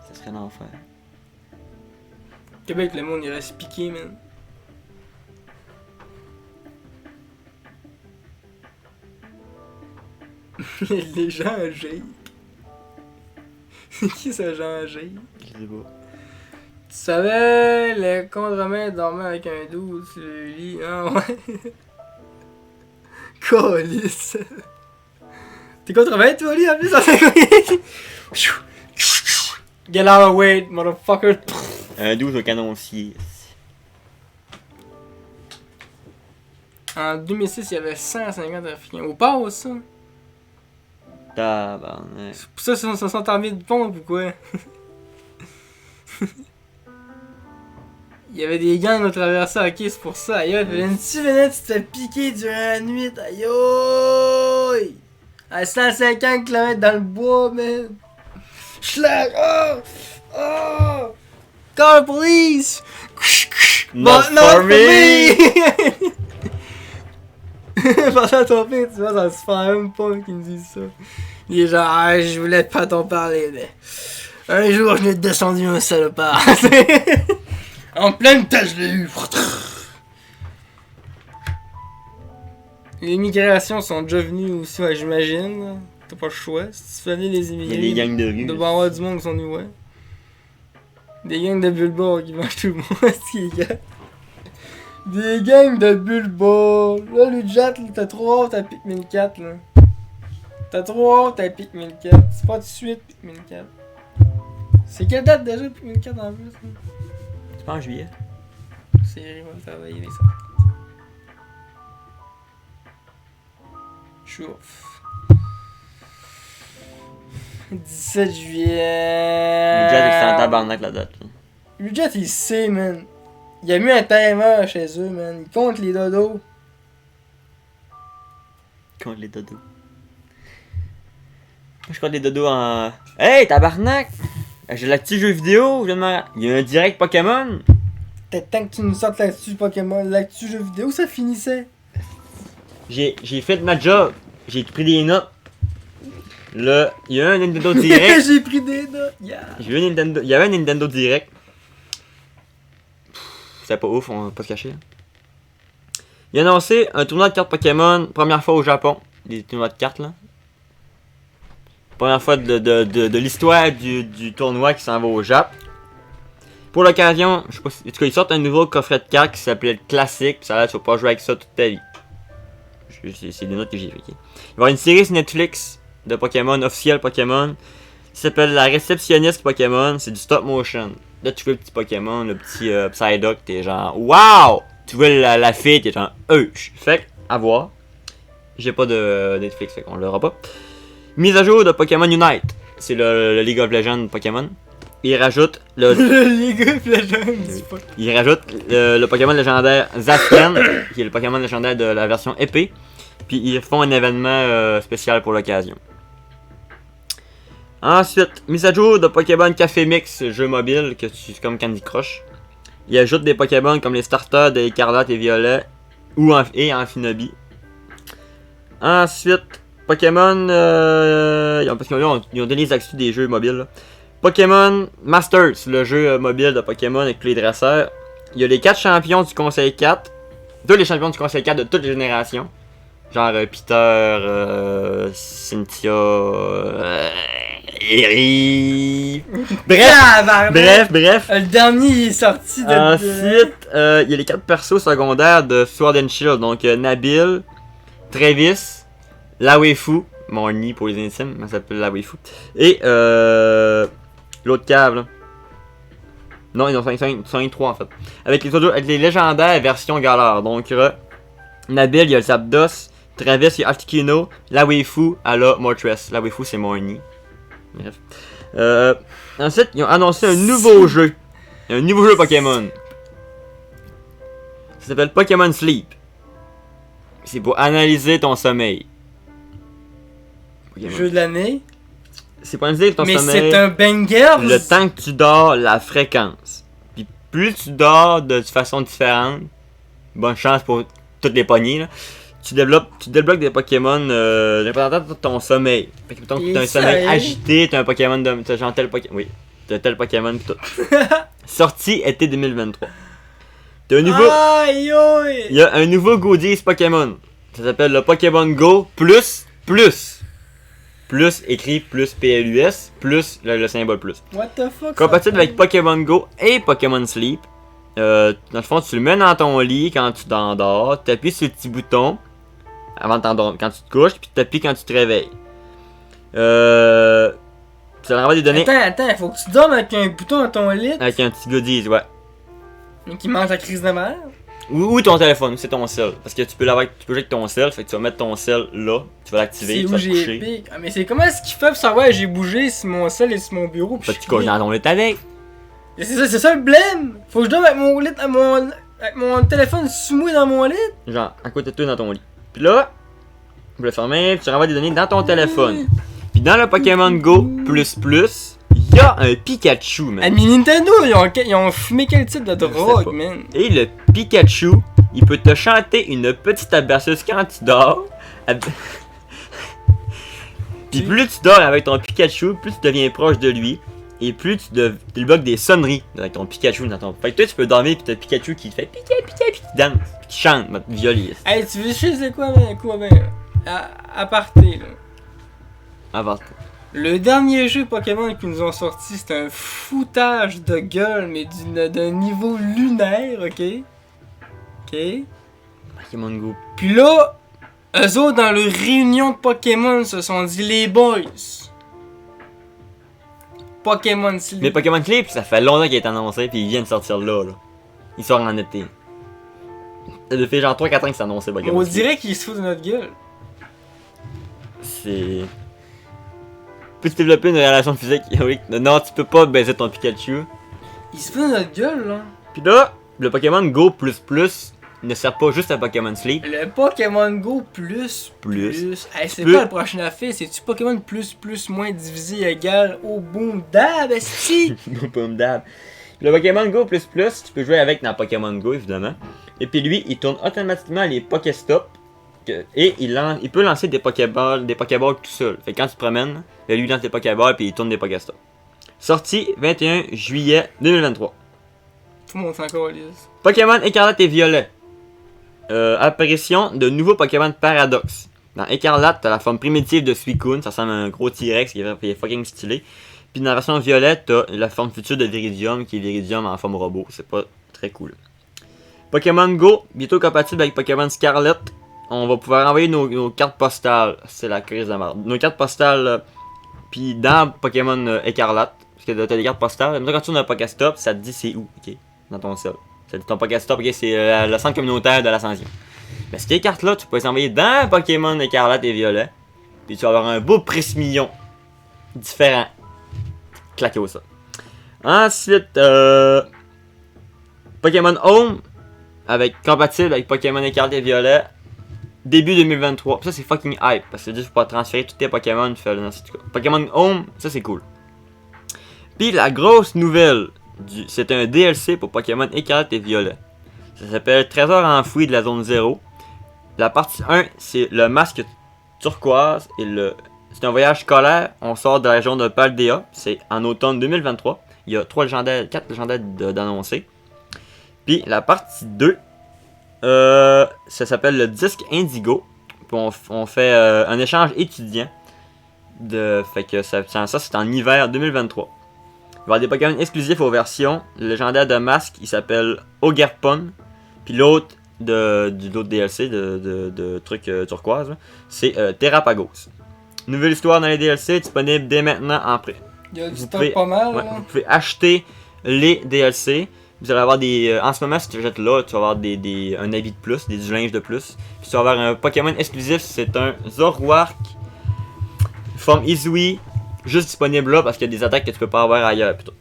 Ça serait l'enfer. Québec, le monde irait se piquer, man. Les gens à Jake. C'est qui ce Jean Jake? Je sais pas. savais, le contre-main dormait avec un doux sur le lit. Ah ouais. Calice. T'es contre-main, toi, lit, en plus, en fait. Get out of the way, motherfucker. Un 12 au canoncier. En 2006, il y avait 150 Africains. Au port, ça. Tabarnak. C'est pour ça qu'ils se sont armés de pompe ou quoi? Il y avait des gangs qui ont traversé, ok, c'est pour ça. Aïe, une tu venais, tu te fais piquer durant la nuit, aïe, aïe. À 150 km dans le bois, man. Schlag, oh, oh. Call the police. Not for me. Pendant ton pire, tu vois, ça se fait même pas qu'ils me disent ça. Il est genre, ah, je voulais pas t'en parler, mais un jour, je l'ai descendu un salopard. En pleine tête, je l'ai eu. Les migrations sont déjà venues aussi, ouais, j'imagine. T'as pas le choix. Si tu fais venir les immigrés, Il y a des gangs de rue. il doit y avoir du monde qui sont venus, ouais. Des gangs de Bulba qui mangent tout le monde, c'est gars. Des gangs de Bulba. Là, le jet, t'as trop hâte à Pikmin 4, là. T'as trop hâte à Pikmin 4. C'est pas tout de suite, Pikmin 4. C'est quelle date déjà, Pikmin 4 en plus, là? C'est pas en juillet. C'est va travailler les ça. Chouf. 17 juillet. Le jet est en tabarnak la date. Là. Le jet, il sait, man. Il a mis un timer chez eux, man. Il compte les dodos. Contre les dodos. Moi je compte les dodos en. Hey, tabarnak! J'ai l'actu jeu vidéo, je viens de il y a un direct Pokémon. Peut-être temps que tu nous sortes l'actu Pokémon, l'actu jeu vidéo, ça finissait. J'ai fait ma job. J'ai pris des notes. Là, il y a un Nintendo Direct. J'ai pris des notes, yeah. Il y avait un Nintendo Direct. C'était pas ouf, on va pas se cacher. Il a annoncé un tournoi de cartes Pokémon, première fois au Japon. Des tournois de cartes là. Première fois de l'histoire du tournoi qui s'en va au Japon. Pour l'occasion, je sais pas si, en tout cas, ils sortent un nouveau coffret de cartes qui s'appelait le Classique. Ça a l'air que tu vas pas jouer avec ça toute ta vie. C'est des notes que j'ai fait. Okay. Il va y avoir une série sur Netflix de Pokémon, officielle Pokémon, qui s'appelle La réceptionniste Pokémon. C'est du stop motion. Là, tu vois le petit Pokémon, le petit Psyduck, t'es genre waouh! Tu vois la fille, t'es genre Fait que, à voir. J'ai pas de Netflix, fait qu'on l'aura pas. Mise à jour de Pokémon Unite. C'est le League of Legends Pokémon. Il rajoute le League of Legends, c'est pas. Il rajoute le Pokémon légendaire Zacian, qui est le Pokémon légendaire de la version épée. Puis ils font un événement spécial pour l'occasion. Ensuite, mise à jour de Pokémon Café Mix, jeu mobile, que c'est comme Candy Crush. Il ajoute des Pokémon comme les starters de Écarlate et Violet et Amphinobi. Ensuite, Pokémon. Parce qu'ils ont donné les accès des jeux mobiles. Là. Pokémon Masters, le jeu mobile de Pokémon avec tous les dresseurs. Il y a les 4 champions du Conseil 4. Tous les champions du Conseil 4 de toutes les générations. Genre Peter, Cynthia, Eri. Bref. Le dernier il est sorti de. Ensuite, il y a les 4 persos secondaires de Sword and Shield. Donc Nabil, Travis, la waifu, mon nid pour les intimes, mais ça s'appelle la waifu. Et l'autre cave là. Non, ils sont 3 en fait. Avec les légendaires versions galère. Donc Nabil, il y a le Zapdos. Travis, il y a Articuno. La waifu, elle a Moltres. La waifu, c'est mon nid. Bref. Ensuite, ils ont annoncé un nouveau jeu. Un nouveau jeu Pokémon. Ça s'appelle Pokémon Sleep. C'est pour analyser ton sommeil. Jeu de l'année. C'est pour analyser ton sommeil. Mais c'est un banger. Le temps que tu dors, la fréquence. Puis plus tu dors de façon différente, bonne chance pour toutes les poignées, là. Tu débloques des Pokémon représentant de ton sommeil. Fait que mettons que t'as un sommeil agité, t'as un Pokémon de. T'as genre tel Pokémon. Oui, t'as tel Pokémon pis tout. Sorti été 2023. T'as un nouveau. Il y a un nouveau goodies Pokémon. Ça s'appelle le Pokémon Go Plus. plus écrit plus PLUS, plus le symbole plus. What the fuck? Compatible avec Pokémon Go et Pokémon Sleep. Dans le fond, tu le mets dans ton lit quand tu t'endors, tu appuies sur le petit bouton avant de t'endormir, quand tu te couches, puis tu appuies quand tu te réveilles. Ça renvoie des données. Attends, faut que tu dormes avec un bouton dans ton lit. Avec un petit goodies, ouais. Mais qui mange la crise de merde. Ou ton téléphone, ou c'est ton cell. Parce que tu peux jouer avec ton cell, fait que tu vas mettre ton cell là, tu vas l'activer, tu vas te coucher. Pique. Ah, mais c'est comment est-ce qu'il fait pour savoir j'ai bougé sur mon cell et sur mon bureau? Fait que tu couches dans ton lit avec. C'est ça le blême! Faut que je dorme avec mon lit, avec mon téléphone sous moi dans mon lit? Genre, à côté de toi dans ton lit. Puis là, tu peux le fermer, puis tu renvoies des données dans ton téléphone. Puis dans le Pokémon Go++, il y a un Pikachu, man. Ah, mais Nintendo, ils ont fumé quel type de drogue, man? Et le Pikachu, il peut te chanter une petite berceuse quand tu dors. Puis plus tu dors avec ton Pikachu, plus tu deviens proche de lui. Et plus tu débloques des sonneries avec ton Pikachu dans ton... Fait que toi, tu peux dormir pis t'as Pikachu qui te fait Pika, Pika, pis qui danse, pis qui chante, notre violiste. Hey, tu veux c'est quoi, ben? Aparté, là. Aparté. Le dernier jeu Pokémon qu'ils nous ont sorti, c'est un foutage de gueule, mais d'un niveau lunaire, ok? Ok? Pokémon Go. Puis là, eux autres, dans leur réunion de Pokémon, se sont dit, les boys... Pokémon Sleep. Mais Pokémon Sleep, ça fait longtemps qu'il est annoncé, puis il vient de sortir là. Il sort en été. Ça fait genre 3-4 ans que c'est annoncé Pokémon On Sleep. dirait qu'il se fout de notre gueule. C'est... Peux-tu développer une relation physique? Oui. Non, tu peux pas baiser ton Pikachu. Il se fout de notre gueule, là. Puis là, le Pokémon Go++ ne sert pas juste à Pokémon Sleep. Le Pokémon Go plus. Hey, c'est quoi le prochain affaire? C'est-tu Pokémon plus moins divisé égal au boom dab, esti? Boom dab. Le Pokémon Go++, tu peux jouer avec dans Pokémon Go, évidemment. Et puis lui, il tourne automatiquement les Pokéstops. Et il peut lancer des Pokéballs tout seul. Fait que quand tu te promènes, lui lance des Pokéballs puis il tourne des Pokéstops. Sorti 21 juillet 2023. Tout le monde s'en calisse. Pokémon Écarlate et Violet. Apparition de nouveaux Pokémon Paradox. Dans Écarlate, t'as la forme primitive de Suicune, ça ressemble à un gros T-Rex qui est fucking stylé. Puis dans la version violette, t'as la forme future de Viridium, qui est Viridium en forme robot. C'est pas très cool. Pokémon Go, bientôt compatible avec Pokémon Scarlet. On va pouvoir envoyer nos cartes postales. C'est la crise de merde. Nos cartes postales, puis dans Pokémon Écarlate, parce que t'as des cartes postales. Quand tu tournes un Pokéstop, ça te dit c'est où, ok, dans ton cell. Ça dit ton Pokéstop, ok, c'est le centre communautaire de l'Ascension. Mais ces cartes-là, tu peux les envoyer dans Pokémon Écarlate et Violet. Puis tu vas avoir un beau Prismillon différent. Claqué au sol. Ensuite, Pokémon Home, compatible avec Pokémon Écarlate et Violet. Début 2023. Ça, c'est fucking hype. Parce que tu peux transférer tous tes Pokémon. Pokémon Home, ça, c'est cool. Puis la grosse nouvelle, c'est un DLC pour Pokémon Écarlate et Violet. Ça s'appelle Trésor enfoui de la zone 0. La partie 1, c'est le masque turquoise et c'est un voyage scolaire. On sort de la région de Paldea. C'est en automne 2023. Il y a 4 légendaires d'annoncer. Puis la partie 2, ça s'appelle le disque Indigo. Puis on fait un échange étudiant. Fait que ça c'est en hiver 2023. Il va y avoir des Pokémon exclusifs aux versions. Le légendaire de masque, il s'appelle Ogerpon. Puis l'autre du l'autre DLC de trucs turquoise, c'est Terrapagos. Nouvelle histoire dans les DLC, disponible dès maintenant en prêt. Il y a du stock pas mal. Ouais, vous pouvez acheter les DLC. Vous allez avoir des. En ce moment, si tu achètes là, tu vas avoir un habit de plus, du linge de plus. Puis tu vas avoir un Pokémon exclusif, c'est un Zoroark forme Izui, juste disponible là parce qu'il y a des attaques que tu peux pas avoir ailleurs. Plutôt.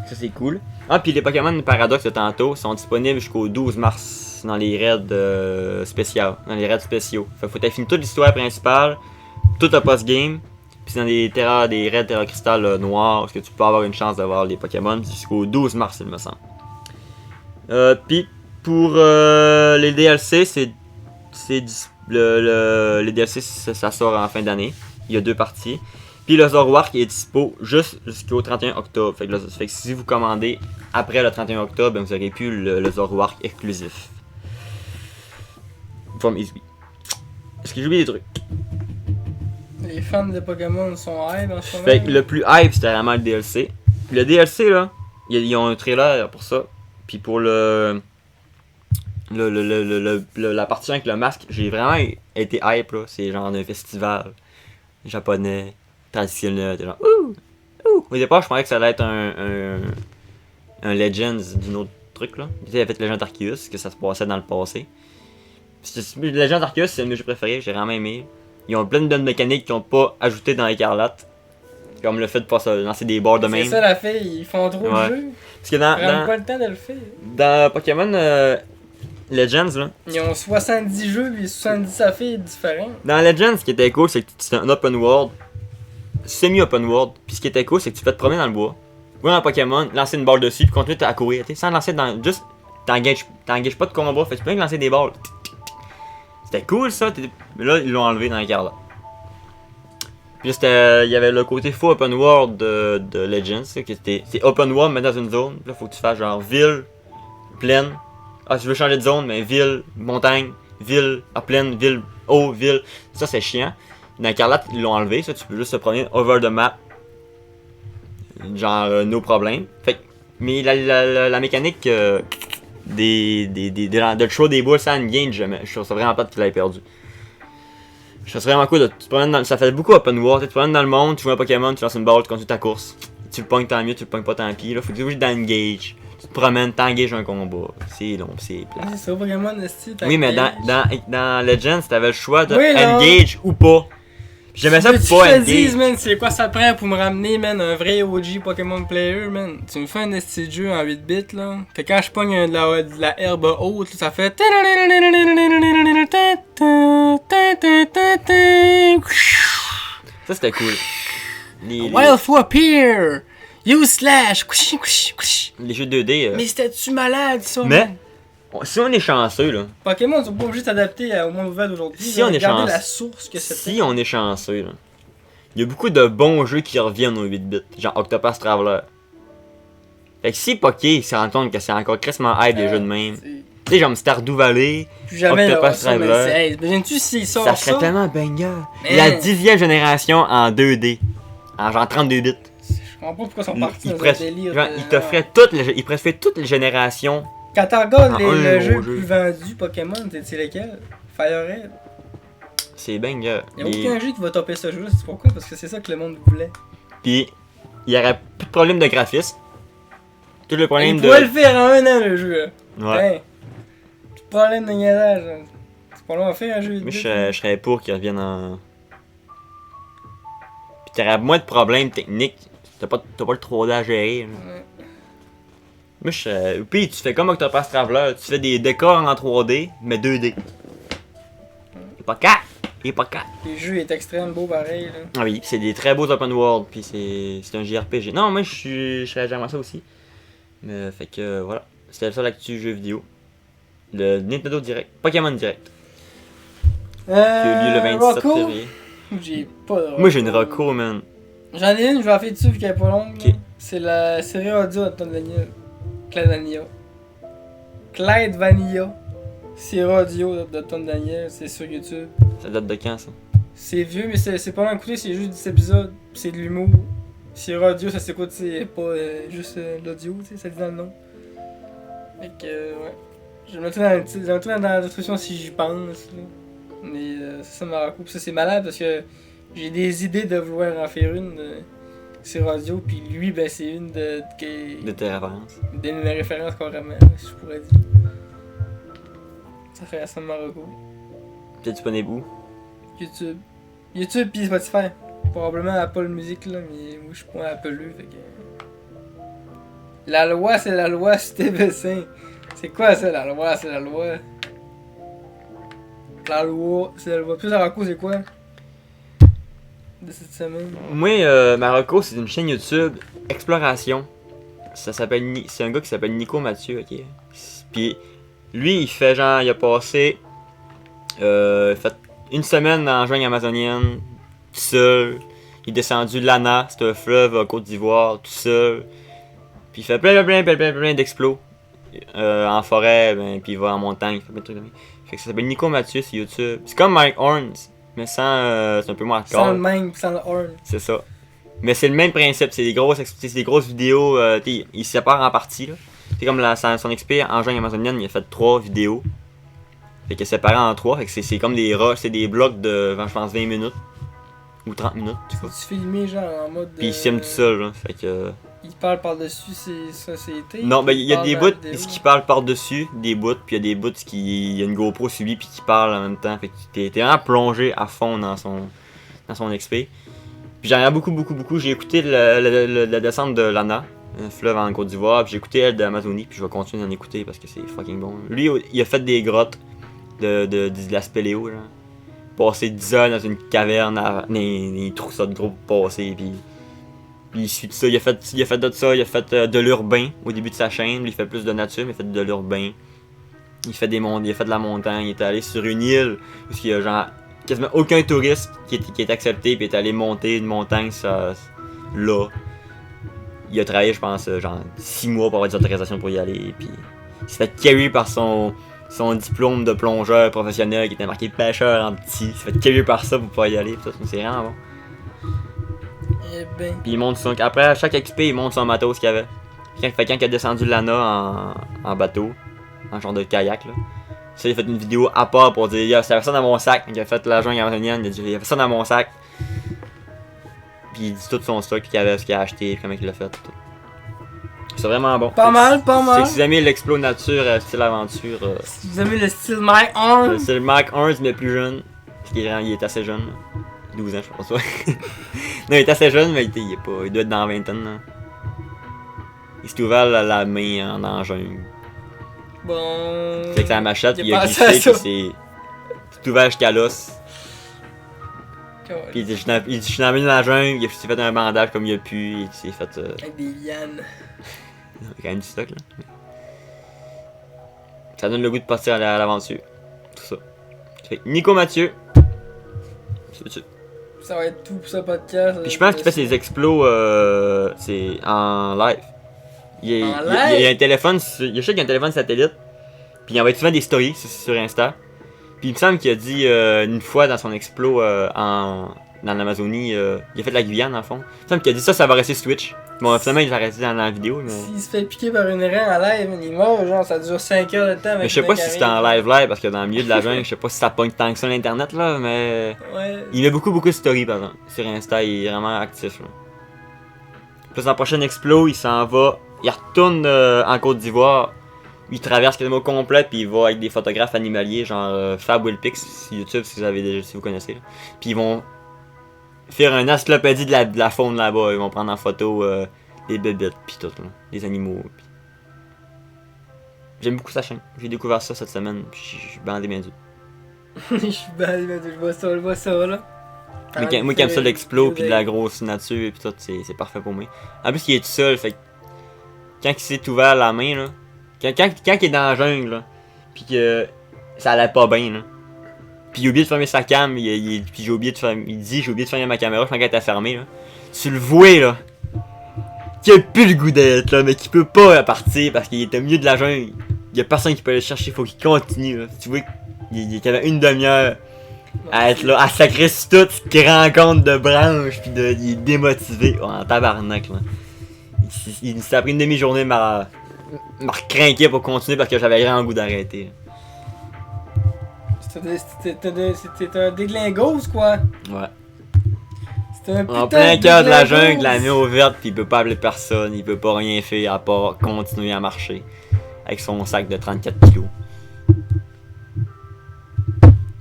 Ça c'est cool. Ah, puis les Pokémon Paradox de tantôt sont disponibles jusqu'au 12 mars dans les raids spéciaux. Fait que faut t'affiner toute l'histoire principale, tout le post-game. Puis dans des raids Terra Crystal noirs, parce que tu peux avoir une chance d'avoir les Pokémon jusqu'au 12 mars, il me semble. Puis pour les DLC, les DLC ça sort en fin d'année. Il y a 2 parties. Puis le Zoroark est dispo juste jusqu'au 31 octobre. Fait que si vous commandez après le 31 octobre, ben vous aurez pu le Zoroark exclusif. From Izui. Est-ce que j'ai oublié des trucs? les fans de Pokémon sont hype en ce moment. Fait que le plus hype, c'était vraiment le DLC. Puis le DLC, là, ils ont un trailer pour ça. Puis pour la partie avec le masque, j'ai vraiment été hype, là. C'est genre un festival japonais, traditionnel. Genre, ouh! Ouh! Au départ, je pensais que ça allait être un Legends d'une autre truc, là. Tu sais, il avait fait Legend Arceus, que ça se passait dans le passé. Legend Arceus, c'est le jeu préféré, j'ai vraiment aimé. Ils ont plein de mécaniques qu'ils n'ont pas ajoutées dans Écarlate. Comme le fait de pas se lancer des bords de même. C'est ça la fille, ils font trop de jeux. Parce que Ils prennent pas le temps de le faire. Dans Pokémon Legends, là. Ils ont 70 jeux et 70 affaires différentes. Dans Legends, ce qui était cool, c'est que c'était un open world. Semi-open world. Puis ce qui était cool, c'est que tu fais te promener dans le bois. Ou dans Pokémon, lancer une balle dessus, puis continuer à courir, sans lancer dans. Juste, t'engages pas de combat, fait que tu peux rien que lancer des balles. C'était cool ça, mais là ils l'ont enlevé dans Écarlate. Puis il y avait le côté full open world de Legends, c'est open world mais dans une zone. Là faut que tu fasses genre ville, plaine. Ah tu veux changer de zone, mais ville, montagne, ville, à plaine, ville, eau, ville. Ça c'est chiant. Dans Écarlate ils l'ont enlevé, ça tu peux juste te promener over the map. Genre no problème. Fait mais la mécanique de choix des boules sans gain, je trouve ça vraiment pas que tu l'aies perdu. Je trouve ça vraiment cool de te promènes dans, ça fait beaucoup open world, tu te promènes dans le monde, tu joues un Pokémon, tu lances une balle, tu continues ta course. Tu le pognes tant mieux, tu le pognes pas tant pis. Là, faut que tu joues d'engage. Tu te promènes, t'engages un combat. C'est long, c'est plat. C'est ça Pokémon, esti, oui, mais dans Legends, t'avais le choix de engage ou pas. J'aimais ça pour pas engage. Man, c'est quoi ça prend pour me ramener, man, un vrai OG Pokémon player, man. Tu me fais un esti de jeu en 8 bits, là. Que quand je pogne de la herbe haute, ça fait. Ça c'était cool. Wild appear! You slash! Les jeux 2D. Mais c'était-tu malade, ça? Mais, si on est chanceux, là. Pokémon, ils sont pas obligés de s'adapter au monde ouvert d'aujourd'hui. Si on est chanceux. La source que c'était. Si on est chanceux, là. Il y a beaucoup de bons jeux qui reviennent aux 8 bits. Genre Octopus Traveler. Fait que si Poké se rend compte que c'est encore crissement hype des jeux de même. Tu sais, genre Stardew Valley, Octopus Traveler. Imagines-tu s'ils sortent ça serait tellement banger. La 10e génération en 2D. En genre 32 bits. Je comprends pas pourquoi ils sont partis dans un délire. Genre, il te ferait toutes les générations. Quand tu regardes le jeu le plus vendu Pokémon, c'est lequel? Fire Red. C'est banger. Y'a aucun jeu qui va topper ce jeu, c'est pourquoi? Parce que c'est ça que le monde voulait. Pis, il y aurait plus de problème de graphisme. Tout le problème il pourrait le faire en un an le jeu. Ouais. Hey, plus de problème de niaisage. C'est pas long à faire un jeu. Moi je serais pour qu'il revienne en. Pis t'aurais moins de problèmes techniques. T'as pas le 3D à gérer. Ouais. Moi je. Pis tu fais comme Octopus Traveler, tu fais des décors en 3D, mais 2D. Il est pas 4. Le jeu est extrêmement beau pareil. Là. Ah oui, c'est des très beaux open world, puis c'est un JRPG. Non, moi je serais jamais ça aussi. Mais fait que voilà, c'était le seul actu jeu vidéo. Le Nintendo Direct, Pokémon Direct. Qui a eu lieu le 27 février. J'ai pas de Moi j'ai une reco, man. J'en ai une, je vais en faire dessus vu qu'elle est pas longue. Okay. C'est la série audio de Tom Daniel. Clyde Vanilla. Série audio de Tom Daniel, c'est sur YouTube. Ça date de quand ça? C'est vieux, mais c'est pas long à écouter, c'est juste 10 épisodes, c'est de l'humour. Série audio, ça s'écoute, c'est pas juste l'audio, tu sais, ça dit dans le nom. Fait que, ouais. Je vais le mettre dans la description si j'y pense. Là. Mais ça m'a recoupé. Ça, c'est malade parce que j'ai des idées de vouloir en faire une série audio, puis lui, ben, c'est une de tes références. De mes références, carrément, si je pourrais dire. Ça fait ça m'a recoupé. T'es disponible où? YouTube pis Spotify. Probablement Apple Music là, mais moi je suis pas Apple fait que. La loi c'est la loi Stevessin. C'est quoi ça la loi c'est la loi? La loi c'est la loi. Plus la reco c'est quoi? De cette semaine? Moi ma reco c'est une chaîne YouTube Exploration. Ça s'appelle c'est un gars qui s'appelle Nico Mathieu, ok? Puis lui il fait genre il a passé fait une semaine dans la jungle amazonienne, tout seul. Il est descendu l'Anna, c'est un fleuve en Côte d'Ivoire, tout seul. Puis il fait plein d'explos. En forêt, ben, puis il va en montagne, il fait plein de trucs comme ça. Fait que ça s'appelle Nico Mathieu sur YouTube. C'est comme Mike Horns, mais sans. C'est un peu moins hardcore. Sans le même, sans le horn. C'est ça. Mais c'est le même principe, c'est des grosses vidéos, il se sépare en parties là. C'est comme son expert en jungle amazonienne, il a fait 3 vidéos. Fait qu'il est séparé en 3, fait que c'est comme des rushs, c'est des blocs de, je pense, 20 minutes. Ou 30 minutes, tu vois. Tu filmé genre en mode. Puis il filme tout seul, là, fait que. Il parle par-dessus ses sociétés. Non, ben il y a des bouts qui parlent par-dessus, des bouts, puis il y a des bouts il y a une GoPro suivie puis qui parle en même temps. Fait que t'es vraiment plongé à fond dans son XP. Puis j'en ai beaucoup. J'ai écouté la descente de Lana, un fleuve en Côte d'Ivoire, puis j'ai écouté elle d'Amazonie, puis je vais continuer d'en écouter parce que c'est fucking bon. Lui, il a fait des grottes de la spéléo, genre. Passer 10 heures dans une caverne, des trousseaux de gros passer, puis il suit de ça. Il a fait de ça, il a fait de l'urbain au début de sa chaîne. Lui, il fait plus de nature, mais il fait de l'urbain. Il a fait de la montagne, il est allé sur une île où il y a genre quasiment aucun touriste qui est accepté, puis il est allé monter une montagne là. Il a travaillé, je pense, genre 6 mois pour avoir des autorisations pour y aller, puis il s'est fait carry par son diplôme de plongeur professionnel qui était marqué pêcheur en petit. Il s'est fait carry par ça pour pouvoir y aller, puis ça, c'est vraiment bon. Eh ben. Puis il monte après à chaque XP, il monte son matos qu'il avait. Quand il a descendu Lana en bateau, en genre de kayak là. Ça, il a fait une vidéo à part pour dire il y a ça dans mon sac. Il a fait la jungle amazonienne, il a dit il y a ça dans mon sac. Puis il dit tout son stock qu'il avait, ce qu'il a acheté, comment il l'a fait. Tout. C'est vraiment bon. Pas mal. Si vous aimez l'explo nature, style aventure. Si vous aimez le style Mike Horn. C'est le Mike Horn mais plus jeune. Parce qu'il est assez jeune. 12 ans, je pense. Ouais. Non, il est assez jeune, mais il doit être dans la vingtaine. Là. Il s'est ouvert la main dans la jungle. Bon. C'est avec sa machette, il a glissé, puis c'est ouvert jusqu'à l'os. Puis il dit je suis dans la jungle, il s'est fait un bandage comme il a pu, il s'est fait. Avec des lianes. Il y a quand même du stock là. Ça donne le goût de partir à l'aventure. Tout ça. Fait que Nico Mathieu. Ça va être tout pour ce podcast. Puis je pense qu'il fait ses explos c'est en live. Il y a un téléphone, je sais qu'il y a un téléphone satellite. Puis il envoie souvent des stories sur Insta. Puis il me semble qu'il a dit une fois dans son explo dans l'Amazonie, il a fait de la Guyane en fond. Il me semble qu'il a dit ça va rester Switch. Bon, finalement il va rester dans la vidéo. Mais... S'il se fait piquer par une reine en live, il est mort, genre ça dure 5 heures de temps. Mais je sais pas si c'était en live parce que dans le milieu de la jungle, je sais pas si ça pogne tant que ça l'internet là, mais. Ouais. Il met beaucoup de stories par exemple. Sur Insta, il est vraiment actif là. Puis dans la prochaine explo, il s'en va. Il retourne en Côte d'Ivoire. Il traverse quasiment au complet, puis il va avec des photographes animaliers, genre Fab Willpix sur YouTube, si vous connaissez. Là. Puis ils vont faire une encyclopédie de la faune là-bas. Ils vont prendre en photo les bébêtes, puis tout, là, les animaux. Pis... J'aime beaucoup sa chaîne. J'ai découvert ça cette semaine, puis je suis bandé bien dur. Je suis bandé, je vois ça là. Moi qui aime ça l'explo, puis de la grosse nature, puis tout, c'est parfait pour moi. En plus, il est tout seul, fait que quand il s'est ouvert la main, là. Quand il est dans la jungle, là, pis que ça allait pas bien, là. Pis il a oublié de fermer sa cam, pis j'ai oublié de fermer. Il dit j'ai oublié de fermer ma caméra, je pense qu'elle était fermée, là. Tu le vois, là. Qu'il a plus le goût d'être là, mais qu'il peut pas partir parce qu'il est au milieu de la jungle. Il y a personne qui peut aller le chercher, faut qu'il continue, là. Tu vois qu'il y avait une demi-heure à être là, à sacrer sur tout ce qu'il rencontre de branches, pis il est démotivé. Oh, en tabarnak, là. Il s'est pris une demi-journée m'a recrinqué pour continuer parce que j'avais grand goût d'arrêter. C'était un déglingos, quoi. Ouais. C'était un putain en plein cœur de la jungle, la nuit ouverte, pis il peut pas appeler personne, il peut pas rien faire à part continuer à marcher avec son sac de 34 kilos.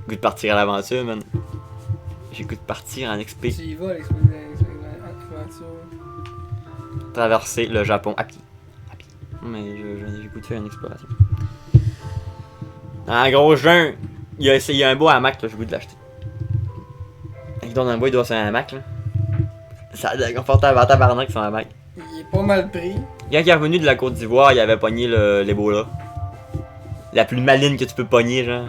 Goût de partir à l'aventure, man. J'ai goût de partir en XP. Tu y vas, l'aventure. Traverser le Japon à pied. Mais j'ai goût de faire une exploration. En gros, il y a un beau hamac, là, j'ai goût de l'acheter. Il donne un bois, il doit sur un hamac, là. Ça a l'air confortable à tabarnak, son hamac. Il est pas mal pris. Quand il est revenu de la Côte d'Ivoire, il avait pogné l'Ebola. La plus maline que tu peux pogner, genre.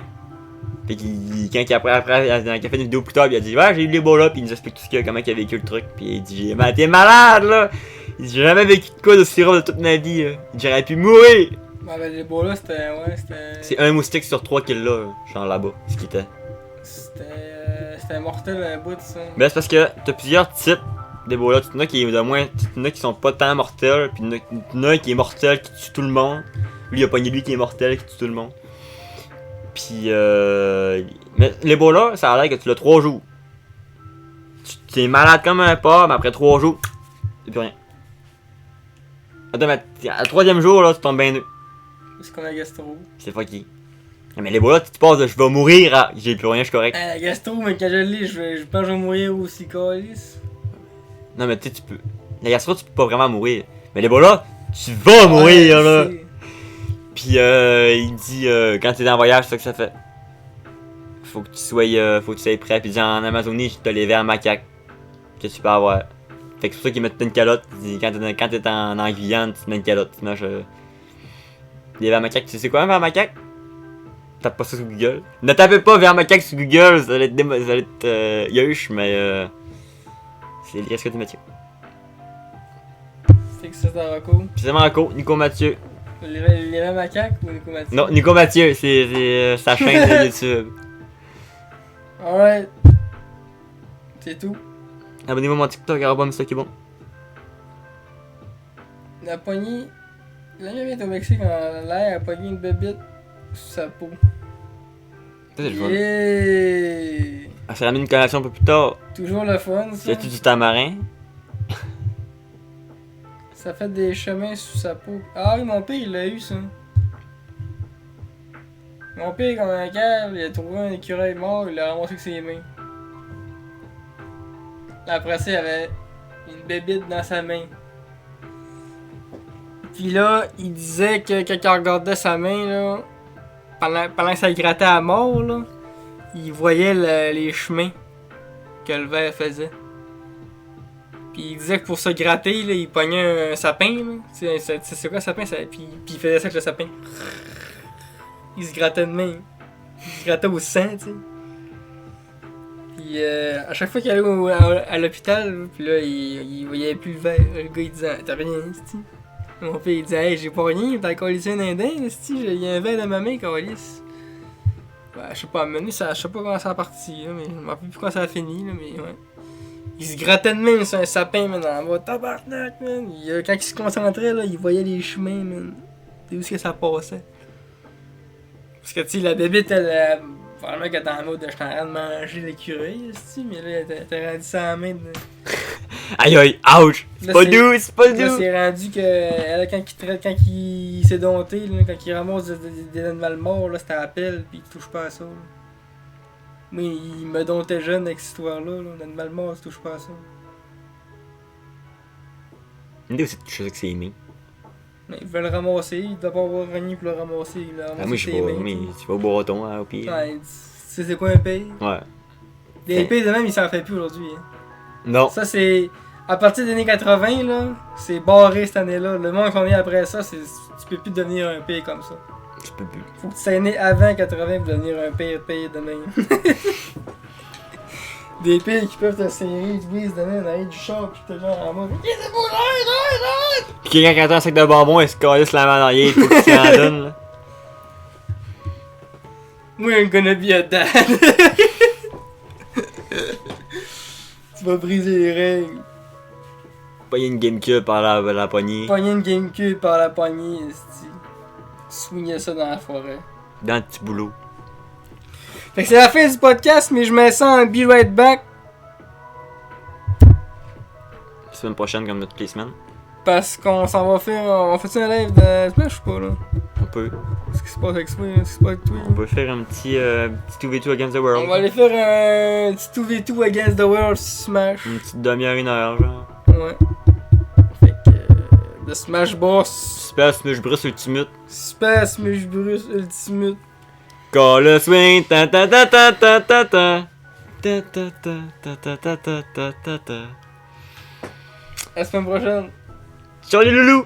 Fait quand il a fait une vidéo plus tard, il a dit ouais, j'ai eu l'Ebola, puis il nous explique tout comment il a vécu le truc, puis il dit t'es malade là! Il dit j'ai jamais vécu de quoi d'aussi rare de toute ma vie, là. Il dit j'aurais pu mourir! Ouais, ben l'Ebola c'était. Ouais, c'était. C'est un moustique sur 3 qu'il a, genre là-bas, ce qu'il était. C'était c'était mortel un bout, ça. Ben, c'est parce que t'as plusieurs types d'Ebola. T'en as qui est de moins. T'en as qui sont pas tant mortels. Puis t'en as un qui est mortel, qui tue tout le monde. Lui, il a pogné lui qui est mortel, qui tue tout le monde. Puis, mais l'Ebola, ça a l'air que tu l'as 3 jours. Tu es malade comme un porc, mais après 3 jours, c'est plus rien. Attends, mais à le 3e jour, là, tu tombes bien nœud. C'est comme la gastro. C'est fucky. Mais l'Ebola, tu passes de je vais mourir à j'ai plus rien, je suis correct. La gastro, mais quand je l'ai, je pense que je vais mourir aussi, calice. Non, mais tu sais, tu peux. La gastro, tu peux pas vraiment mourir. Mais l'Ebola, tu vas mourir, là. Puis, il dit, quand t'es en voyage, c'est ça que ça fait. Faut que tu sois prêt. Puis, il dit, en Amazonie, t'as les vers macaques que tu peux avoir. Fait que c'est pour ça qu'ils mettent une calotte. Il dit, quand t'es en Guyane, tu te mets une calotte. Sinon, les vers macaques, tu sais quoi un vers macaque? Tape pas ça sur Google. Ne tapez pas vers macaque sur Google, ça va être yush, mais c'est le risque du métier. C'est que c'est un Rocco. Puis c'est Marco, Nico Mathieu. Les macaques ou Nico Mathieu? Non, Nico Mathieu, c'est sa chaîne de YouTube. Alright. C'est tout. Abonnez-vous à mon TikTok, arrobas c'est bon. La poignée. Là, il vient au Mexique en l'air, a pogné une bébite sous sa peau. Ça, c'est le fun. Yeah! Elle s'est ramené une connexion un peu plus tard. Toujours le fun, ça. Y a-tu du tamarin? Ça fait des chemins sous sa peau. Ah oui, mon père, il l'a eu, ça. Mon père, comme un cave, il a trouvé un écureuil mort, il l'a ramassé avec ses mains. Après ça, il y avait une bébite dans sa main. Puis là, il disait que quand il regardait sa main, là, pendant que ça le grattait à mort, là, il voyait les chemins que le ver faisait. Puis il disait que pour se gratter, là, il pognait un sapin. C'est quoi un sapin? Puis il faisait ça avec le sapin. Il se grattait de main. Il se grattait au sang, tu sais. Puis à chaque fois qu'il allait à l'hôpital, puis là, il voyait plus le ver. Le gars, il disait, t'as rien, c'ti. Mon père, il disait, hey, j'ai pas rien, t'as collé un indin, c'ti. Il y a un ver dans ma main, calice. Ben, je sais pas, je sais pas comment ça a parti, là, mais je me rappelle plus comment ça a fini, là, mais ouais. Il se grattait de même sur un sapin, man, en bas, tabarnak, man. Quand il se concentrait, là, il voyait les chemins, man. C'est où est-ce que ça passait. Parce que, tu sais, la bébite, elle, probablement qu'elle était en mode, j'étais en train de manger l'écureuil, mais là, elle était rendue sans la main. Aïe aïe, ouch! C'est pas doux, c'est pas doux! Là, c'est rendu que, elle, quand il s'est dompté, là, quand il ramasse des animaux morts, là, c'était à la pelle, pis il touche pas à ça, là. Moi, il me domptait jeune avec cette histoire-là, là. L'animal mort, il touche pas à ça. L'idée aussi de toucher avec ses mains. Mais il veut le ramasser, il doit pas avoir renié pour le ramasser. Il l'a ramassé Moi, je sais pas, mais tu vas au bâton, hein, au pire. Ouais, tu sais c'est quoi un pays? Ouais. Des pays de même, il s'en fait plus aujourd'hui. Hein. Non. Ça, c'est. À partir des années 80, là, c'est barré cette année-là. Le monde qu'on est après ça, c'est. Tu peux plus devenir un pays comme ça. Tu peux plus. Faut que tu sois né avant 80 pour devenir un pays de même. Des pays qui peuvent te serrer, ils disent de même, arrive du char, pis t'es genre en mode. Pis quelqu'un qui attend un sac de bonbons, il se calisse la main en arrière, il faut qu'il s'en donne, là. Moi, I'm gonna be a dad. Tu vas briser les règles. Pogner une GameCube par la poignée. Pogner une GameCube par la poignée, esti. Swinguer ça dans la forêt. Dans le petit boulot. Fait que c'est la fin du podcast, mais je me sens en be right back. Semaine prochaine, comme toutes les semaines. Parce qu'on s'en va faire. On fait-tu un live de Smash ou pas, là? On peut. Qu'est-ce qui se passe avec toi? Qu'est-ce qui se passe avec toi? On peut faire un petit 2v2 against the world. On va aller faire un petit 2v2 against the world Smash. Une petite demi-heure, 1 heure, genre. Ouais. Fait que. The Smash Boss. Super Smash Bros Ultimate. Super Smash Bros Ultimate. Call a swing, ta ta ta ta ta ta ta. Ta ta ta ta ta ta ta ta ta ta. À la semaine prochaine. Ciao les loulous!